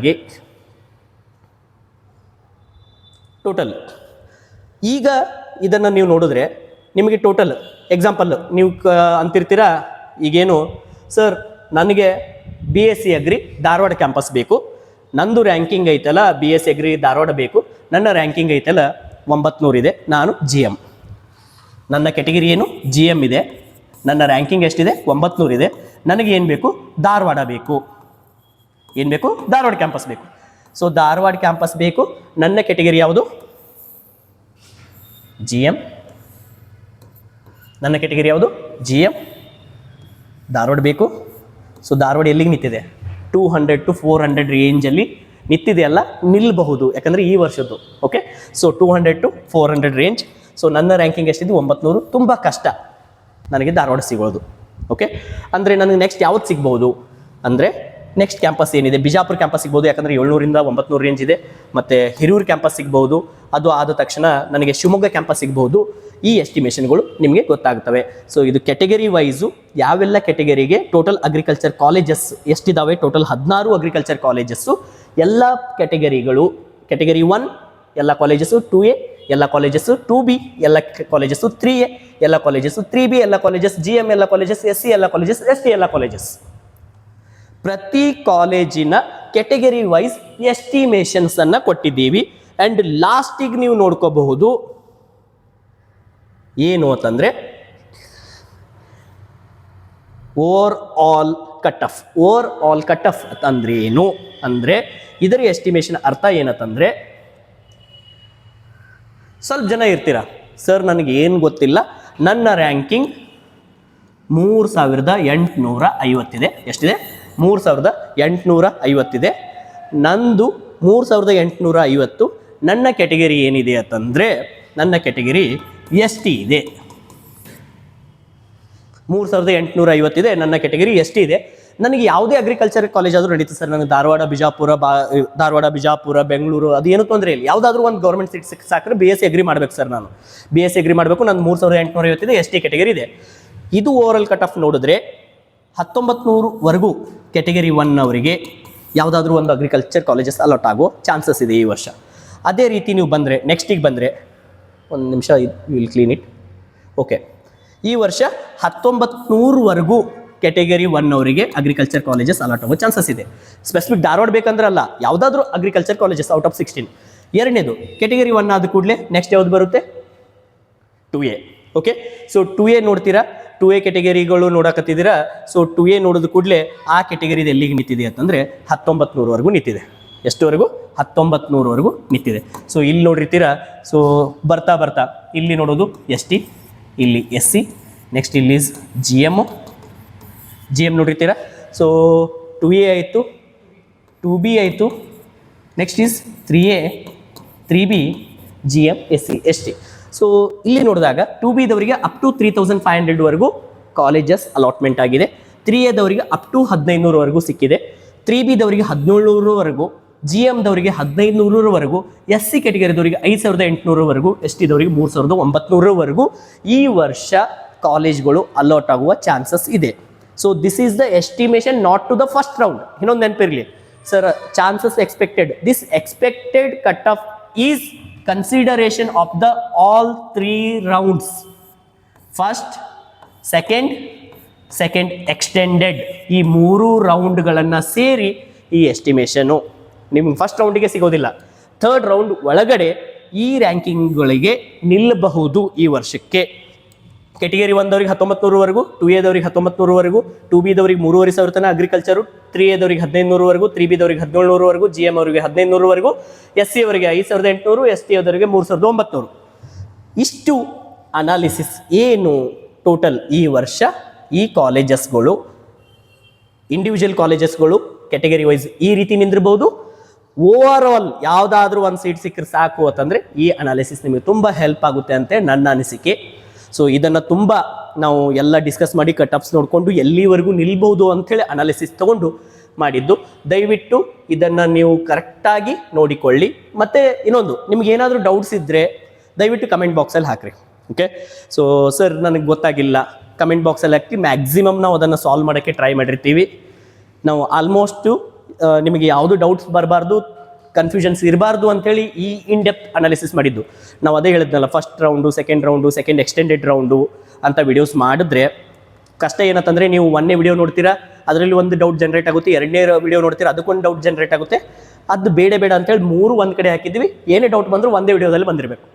ಈಗ ಇದನ್ನು ನೀವು ನೋಡಿದ್ರೆ ನಿಮಗೆ ಟೋಟಲ್ ಎಕ್ಸಾಂಪಲ್ ನೀವು ಅಂತಿರ್ತೀರಾ, ಈಗೇನು ಸರ್ ನನಗೆ BSc ಅಗ್ರಿ ಧಾರವಾಡ ಕ್ಯಾಂಪಸ್ ಬೇಕು, ನಂದು ರ್ಯಾಂಕಿಂಗ್ ಐತಲ್ಲ BSc ಅಗ್ರಿ ಧಾರವಾಡ ಬೇಕು, ನನ್ನ ರ್ಯಾಂಕಿಂಗ್ ಐತಲ್ಲ 900 ಇದೆ, ನಾನು GM, ನನ್ನ ಕೆಟಗರಿ ಏನು GM ಇದೆ, ನನ್ನ ರ್ಯಾಂಕಿಂಗ್ ಎಷ್ಟಿದೆ 900 ಇದೆ, ನನಗೆ ಏನು ಬೇಕು, ಧಾರವಾಡ ಬೇಕು, ಏನು ಬೇಕು, ಧಾರವಾಡ ಕ್ಯಾಂಪಸ್ ಬೇಕು. ಸೊ ಧಾರವಾಡ ಕ್ಯಾಂಪಸ್ ಬೇಕು, ನನ್ನ ಕೆಟಗರಿ ಯಾವುದು GM, ನನ್ನ ಕೆಟಗರಿ ಯಾವುದು? G M. ಧಾರವಾಡ ಬೇಕು. ಸೊ ಧಾರವಾಡ ಎಲ್ಲಿಗೆ ನಿಂತಿದೆ? 200 to 400 ರೇಂಜಲ್ಲಿ ನಿಂತಿದೆಯಲ್ಲ, ನಿಲ್ಲಬಹುದು, ಯಾಕಂದರೆ ಈ ವರ್ಷದ್ದು. Okay, so 200 to 400 range. So ನನ್ನ ರ್ಯಾಂಕಿಂಗ್ ಎಷ್ಟಿದ್ದು? 900. ತುಂಬ ಕಷ್ಟ ನನಗೆ ಧಾರವಾಡ ಸಿಗೋದು. ಓಕೆ, ಅಂದರೆ ನನಗೆ ನೆಕ್ಸ್ಟ್ ಯಾವ್ದು ಸಿಗ್ಬೋದು ಅಂದರೆ, ನೆಕ್ಸ್ಟ್ ಕ್ಯಾಂಪಸ್ ಏನಿದೆ, ಬಿಜಾಪುರ ಕ್ಯಾಂಪಸ್ ಸಿಗ್ಬೋದು, ಯಾಕಂದರೆ 700ರಿಂದ 900 ರೇಂಜ್ ಇದೆ. ಮತ್ತು ಹಿರಿಯೂರು ಕ್ಯಾಂಪಸ್ ಸಿಗ್ಬೋದು. ಅದು ಆದ ತಕ್ಷಣ ನನಗೆ ಶಿವಮೊಗ್ಗ ಕ್ಯಾಂಪಸ್ ಸಿಗ್ಬೋದು. ಈ ಎಸ್ಟಿಮೇಷನ್ಗಳು ನಿಮಗೆ ಗೊತ್ತಾಗ್ತವೆ. ಸೊ ಇದು ಕೆಟಗರಿ ವೈಸು ಯಾವೆಲ್ಲ ಕೆಟಗರಿಗೆ ಟೋಟಲ್ ಅಗ್ರಿಕಲ್ಚರ್ ಕಾಲೇಜಸ್ ಎಷ್ಟಿದ್ದಾವೆ? Total 16 agriculture colleges. ಎಲ್ಲ ಕೆಟಗರಿಗಳು, ಕೆಟಗರಿ 1 ಎಲ್ಲ ಕಾಲೇಜಸ್ಸು, 2A ಎಲ್ಲ ಕಾಲೇಜಸ್ಸು, 2B ಎಲ್ಲ ಕಾಲೇಜಸ್ಸು, 3A ಎಲ್ಲ ಕಾಲೇಜಸ್ಸು, 3B ಎಲ್ಲ ಕಾಲೇಜಸ್, GM ಎಲ್ಲ ಕಾಲೇಜಸ್, SC ಎಲ್ಲ ಕಾಲೇಜಸ್, ST ಎಲ್ಲ ಕಾಲೇಜಸ್. ಪ್ರತಿ ಕಾಲೇಜಿನ ಕೆಟಗರಿ ವೈಸ್ ಎಸ್ಟಿಮೇಷನ್ಸ್ ಅನ್ನ ಕೊಟ್ಟಿದ್ದೀವಿ. ಆ್ಯಂಡ್ ಲಾಸ್ಟಿಗೆ ನೀವು ನೋಡ್ಕೋಬಹುದು ಏನು ಅಂತಂದರೆ over all cut off. Over all cut off ಅಂದ್ರೆ ಏನು ಅಂದರೆ, ಇದರ ಎಸ್ಟಿಮೇಷನ್ ಅರ್ಥ ಏನಂತಂದರೆ, ಸ್ವಲ್ಪ ಜನ ಇರ್ತೀರ, ಸರ್ ನನಗೆ ಏನು ಗೊತ್ತಿಲ್ಲ, ನನ್ನ ರ್ಯಾಂಕಿಂಗ್ 3850 ಇದೆ. ಎಷ್ಟಿದೆ? 3850 ಇದೆ. ನಂದು 3850. ನನ್ನ ಕೆಟಗರಿ ಏನಿದೆ ಅಂತಂದರೆ, ನನ್ನ ಕೆಟಗರಿ ST ಇದೆ. 3850 ಇದೆ, ನನ್ನ ಕೆಟಗರಿ ST ಇದೆ. ನನಗೆ ಯಾವುದೇ ಅಗ್ರಿಕಲ್ಚರ್ ಕಾಲೇಜ್ ಆದರೂ ನಡೀತದೆ ಸರ್. ನನಗೆ ಧಾರವಾಡ, ಬಿಜಾಪುರ, ಬೆಂಗಳೂರು, ಅದು ಏನೂ ತೊಂದರೆ ಇಲ್ಲ. ಯಾವುದಾದ್ರೂ ಒಂದು ಗೌರ್ಮೆಂಟ್ ಸೀಟ್ ಸಾಕ್ರೆ BSc ಅಗ್ರಿ ಮಾಡ್ಬೇಕು ಸರ್. ನಾನು BSc ಅಗ್ರಿ ಮಾಡಬೇಕು. ನನ್ನ 3850 ಇದೆ, ST ಕೆಟಗರಿ ಇದೆ. ಇದು ಓವರ್ ಆಲ್ ಕಟ್ ಆಫ್ ನೋಡಿದ್ರೆ 1900ವರೆಗೂ ಕೆಟಗರಿ 1 ಅವರಿಗೆ ಯಾವುದಾದ್ರೂ ಒಂದು ಅಗ್ರಿಕಲ್ಚರ್ ಕಾಲೇಜಸ್ ಅಲಾಟ್ ಆಗೋ ಚಾನ್ಸಸ್ ಇದೆ ಈ ವರ್ಷ. ಅದೇ ರೀತಿ ನೀವು ಬಂದರೆ, ನೆಕ್ಸ್ಟಿಗೆ ಬಂದರೆ, ಒಂದು ನಿಮಿಷ, ವಿಲ್ ಕ್ಲೀನ್ ಇಟ್. ಓಕೆ, ಈ ವರ್ಷ 1900ವರೆಗೂ ಕೆಟಗರಿ 1 ಅವರಿಗೆ ಅಗ್ರಿಕಲ್ಚರ್ ಕಾಲೇಜಸ್ ಅಲಾಟ್ ಆಗೋ ಚಾನ್ಸಸ್ ಇದೆ. ಸ್ಪೆಸಿಫಿಕ್ ಧಾರವಾಡ ಬೇಕಂದ್ರಲ್ಲ, ಯಾವುದಾದ್ರೂ ಅಗ್ರಿಕಲ್ಚರ್ ಕಾಲೇಜಸ್ ಔಟ್ ಆಫ್ 16. ಎರಡನೇದು ಕೆಟಗರಿ 1 ಆದ ಕೂಡಲೇ ನೆಕ್ಸ್ಟ್ ಯಾವ್ದು ಬರುತ್ತೆ? 2A. ಓಕೆ, ಸೊ 2A ನೋಡ್ತೀರಾ, 2A ಕೆಟಗರಿಗಳು ನೋಡಕತ್ತಿದ್ದೀರಾ. ಸೊ 2A ನೋಡಿದ ಕೂಡಲೇ ಆ ಕೆಟಗರಿದು ಎಲ್ಲಿಗೆ ನಿಂತಿದೆ ಅಂತಂದರೆ 1900ವರೆಗೂ ನಿಂತಿದೆ. ಎಷ್ಟುವರೆಗೂ? 1900ವರೆಗೂ ನಿಂತಿದೆ. ಸೊ ಇಲ್ಲಿ ನೋಡಿರ್ತೀರಾ. ಸೊ ಬರ್ತಾ ಬರ್ತಾ ಇಲ್ಲಿ ನೋಡೋದು ST, ಇಲ್ಲಿ SC, ನೆಕ್ಸ್ಟ್ ಇಲ್ಲಿ GM ನೋಡಿರ್ತೀರಾ. ಸೊ 2A ಆಯಿತು, 2B ಆಯಿತು, next is 3A, 3B, GM, SC, ST. So ಇಲ್ಲಿ ನೋಡಿದಾಗ 2B ದವರಿಗೆ ಅಪ್ ಟು 3500ವರೆಗೂ ಕಾಲೇಜಸ್ ಅಲಾಟ್ಮೆಂಟ್ ಆಗಿದೆ. 3A ದವರಿಗೆ ಅಪ್ ಟು 1500ವರೆಗೂ ಸಿಕ್ಕಿದೆ. 3B ದವರಿಗೆ 1700ವರೆಗೂ, GMದವರಿಗೆ 1500ವರೆಗೂ, SC ಕೆಟಗರಿದವರಿಗೆ 5800ವರೆಗೂ, STದವರಿಗೆ 3900ವರೆಗೂ ಈ ವರ್ಷ ಕಾಲೇಜ್ಗಳು ಅಲಾಟ್ ಆಗುವ ಚಾನ್ಸಸ್ ಇದೆ. So this is the estimation, not to the first round. ಇನ್ನೊಂದು ನೆನಪಿರಲಿ sir, chances expected. This expected cut off is consideration of the all 3 rounds. First, second extended, ಈ 3 ರೌಂಡ್ಗಳನ್ನು ಸೇರಿ ಈ ಎಸ್ಟಿಮೇಷನು ನಿಮ್ಗೆ ಫಸ್ಟ್ ರೌಂಡಿಗೆ ಸಿಗೋದಿಲ್ಲ. ಥರ್ಡ್ ರೌಂಡ್ ಒಳಗಡೆ ಈ ರ್ಯಾಂಕಿಂಗ್ಗಳಿಗೆ ನಿಲ್ಲಬಹುದು ಈ ವರ್ಷಕ್ಕೆ. ಕೆಟಗರಿ 1ದವ್ರಿಗೆ 1900ವರೆಗೂ, 2A ದವ್ರಿಗೆ 1900ವರೆಗೂ, 2B ದವ್ರಿಗೆ 3500 ತನಕ ಅಗ್ರಿಕಲ್ಚರು, 3A ದವ್ರಿಗೆ 1500ವರೆಗೂ, 3B ದವ್ರಿಗೆ 1700ವರೆಗೂ, GM ಅವರಿಗೆ 1500ವರೆಗೂ, SC ಅವರಿಗೆ 5800, ST ಅವರಿಗೆ 3900. ಇಷ್ಟು ಅನಾಲಿಸಿಸ್ ಏನು ಟೋಟಲ್ ಈ ವರ್ಷ ಈ ಕಾಲೇಜಸ್ಗಳು, ಇಂಡಿವಿಜುವಲ್ ಕಾಲೇಜಸ್ಗಳು ಕೆಟಗರಿ ವೈಸ್ ಈ ರೀತಿ ನಿಂದಿರ್ಬೋದು. ಓವರ್ ಆಲ್ ಯಾವುದಾದ್ರೂ ಒಂದು ಸೀಟ್ ಸಿಕ್ಕರೆ ಸಾಕು ಅಂತಂದರೆ ಈ ಅನಾಲಿಸಿಸ್ ನಿಮಗೆ ತುಂಬ ಹೆಲ್ಪ್ ಆಗುತ್ತೆ ಅಂತ ನನ್ನ ಅನಿಸಿಕೆ. ಸೊ ಇದನ್ನು ತುಂಬ ನಾವು ಎಲ್ಲ ಡಿಸ್ಕಸ್ ಮಾಡಿ ಕಟ್ ಆಫ್ಸ್ ನೋಡಿಕೊಂಡು ಎಲ್ಲಿವರೆಗೂ ನಿಲ್ಬೋದು ಅಂಥೇಳಿ ಅನಾಲಿಸಿಸ್ ತೊಗೊಂಡು ಮಾಡಿದ್ದು. ದಯವಿಟ್ಟು ಇದನ್ನು ನೀವು ಕರೆಕ್ಟಾಗಿ ನೋಡಿಕೊಳ್ಳಿ. ಮತ್ತು ಇನ್ನೊಂದು, ನಿಮ್ಗೆ ಏನಾದರೂ ಡೌಟ್ಸ್ ಇದ್ದರೆ ದಯವಿಟ್ಟು ಕಮೆಂಟ್ ಬಾಕ್ಸಲ್ಲಿ ಹಾಕಿರಿ. ಓಕೆ, ಸೊ ಸರ್ ನನಗೆ ಗೊತ್ತಾಗಿಲ್ಲ, ಕಮೆಂಟ್ ಬಾಕ್ಸಲ್ಲಿ ಹಾಕಿ ಮ್ಯಾಕ್ಸಿಮಮ್ ನಾವು ಅದನ್ನು ಸಾಲ್ವ್ ಮಾಡೋಕ್ಕೆ ಟ್ರೈ ಮಾಡಿರ್ತೀವಿ. ನಾವು ಆಲ್ಮೋಸ್ಟು ನಿಮಗೆ ಯಾವುದು ಡೌಟ್ಸ್ ಬರಬಾರ್ದು, ಕನ್ಫ್ಯೂಷನ್ಸ್ ಇರಬಾರ್ದು ಅಂಥೇಳಿ ಈ ಇನ್ ಡೆಪ್ತ್ ಅನಾಲಿಸಿಸ್ ಮಾಡಿದ್ದು. ನಾವು ಅದೇ ಹೇಳಿದ್ನಲ್ಲ, first round, second extended round ಅಂತ ವಿಡಿಯೋಸ್ ಮಾಡಿದ್ರೆ ಕಷ್ಟ ಏನಂತಂದರೆ, ನೀವು ಒಂದೇ ವಿಡಿಯೋ ನೋಡ್ತೀರಾ, ಅದರಲ್ಲಿ ಒಂದು ಡೌಟ್ ಜನ್ರೇಟ್ ಆಗುತ್ತೆ, ಎರಡನೇ ವಿಡಿಯೋ ನೋಡ್ತೀರಾ, ಅದಕ್ಕೊಂದು ಡೌಟ್ ಜನ್ರೇಟ್ ಆಗುತ್ತೆ. ಅದು ಬೇಡ ಅಂತೇಳಿ 3 ಒಂದು ಕಡೆ ಹಾಕಿದ್ವಿ. ಏನೇ ಡೌಟ್ ಬಂದರೂ ಒಂದೇ ವಿಡಿಯೋದಲ್ಲಿ ಬಂದಿರಬೇಕು.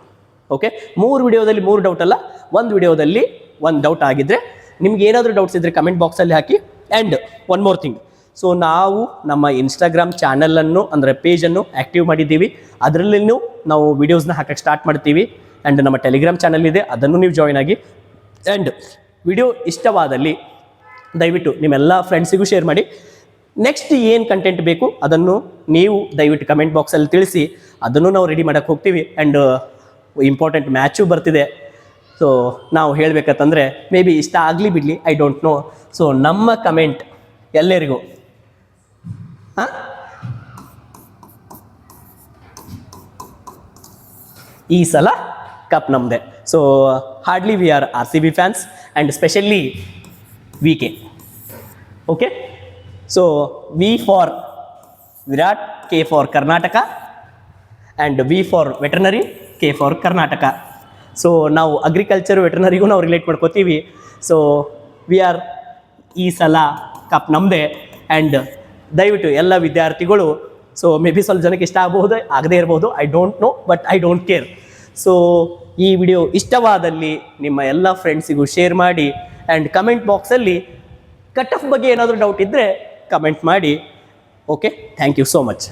ಓಕೆ, 3 ವಿಡಿಯೋದಲ್ಲಿ 3 ಡೌಟ್ ಅಲ್ಲ, ಒಂದು ವಿಡಿಯೋದಲ್ಲಿ 1 ಡೌಟ್ ಆಗಿದ್ದರೆ ನಿಮ್ಗೆ ಏನಾದರೂ ಡೌಟ್ಸ್ ಇದ್ದರೆ ಕಮೆಂಟ್ ಬಾಕ್ಸಲ್ಲಿ ಹಾಕಿ. And one more thing, so ನಾವು ನಮ್ಮ ಇನ್ಸ್ಟಾಗ್ರಾಮ್ ಚಾನಲನ್ನು ಅಂದರೆ ಪೇಜನ್ನು ಆ್ಯಕ್ಟಿವ್ ಮಾಡಿದ್ದೀವಿ. ಅದರಲ್ಲಿನೂ ನಾವು ವೀಡಿಯೋಸ್ನ ಹಾಕಕ್ಕೆ ಸ್ಟಾರ್ಟ್ ಮಾಡ್ತೀವಿ. ಆ್ಯಂಡ್ ನಮ್ಮ ಟೆಲಿಗ್ರಾಮ್ ಚಾನಲ್ ಇದೆ, ಅದನ್ನು ನೀವು ಜಾಯ್ನ್ ಆಗಿ. ಆ್ಯಂಡ್ ವಿಡಿಯೋ ಇಷ್ಟವಾದಲ್ಲಿ ದಯವಿಟ್ಟು ನಿಮ್ಮೆಲ್ಲ ಫ್ರೆಂಡ್ಸಿಗೂ ಶೇರ್ ಮಾಡಿ. ನೆಕ್ಸ್ಟ್ ಏನು ಕಂಟೆಂಟ್ ಬೇಕು ಅದನ್ನು ನೀವು ದಯವಿಟ್ಟು ಕಮೆಂಟ್ ಬಾಕ್ಸಲ್ಲಿ ತಿಳಿಸಿ, ಅದನ್ನು ನಾವು ರೆಡಿ ಮಾಡೋಕ್ಕೆ ಹೋಗ್ತೀವಿ. ಆ್ಯಂಡ್ ಇಂಪಾರ್ಟೆಂಟ್ ಮ್ಯಾಚು ಬರ್ತಿದೆ. ಸೊ ನಾವು ಹೇಳಬೇಕಂತಂದರೆ ಮೇ ಬಿ ಇಷ್ಟ ಆಗಲಿ ಬಿಡಲಿ, ಐ ಡೋಂಟ್ ನೋ. ಸೊ ನಮ್ಮ ಕಮೆಂಟ್ ಎಲ್ಲರಿಗೂ ಈ ಸಲ ಕಪ್ ನಮ್ಮದೆ. So hardly we are RCB fans and specially VK. Okay, so V for Virat, K for Karnataka and V for veterinary, K for Karnataka. So ನಾವು ಅಗ್ರಿಕಲ್ಚರ್ ವೆಟರ್ನರಿಗೂ ನಾವು ರಿಲೇಟ್ ಮಾಡ್ಕೋತೀವಿ. ಸೊ ವಿ ಆರ್ ಈ ಸಲ ಕಪ್ ನಮ್ಮದೆ. ಆ್ಯಂಡ್ ದಯವಿಟ್ಟು ಎಲ್ಲ ವಿದ್ಯಾರ್ಥಿಗಳು, ಸೊ ಮೇ ಬಿ ಸ್ವಲ್ಪ ಜನಕ್ಕೆ ಇಷ್ಟ ಆಗಬಹುದು, ಆಗದೇ ಇರ್ಬೋದು, I don't know, but I don't care. So ಈ ವಿಡಿಯೋ ಇಷ್ಟವಾದಲ್ಲಿ ನಿಮ್ಮ ಎಲ್ಲ ಫ್ರೆಂಡ್ಸಿಗೂ ಶೇರ್ ಮಾಡಿ. ಆ್ಯಂಡ್ ಕಮೆಂಟ್ ಬಾಕ್ಸಲ್ಲಿ ಕಟ್ ಆಫ್ ಬಗ್ಗೆ ಏನಾದರೂ ಡೌಟ್ ಇದ್ದರೆ ಕಮೆಂಟ್ ಮಾಡಿ. Okay, thank you so much.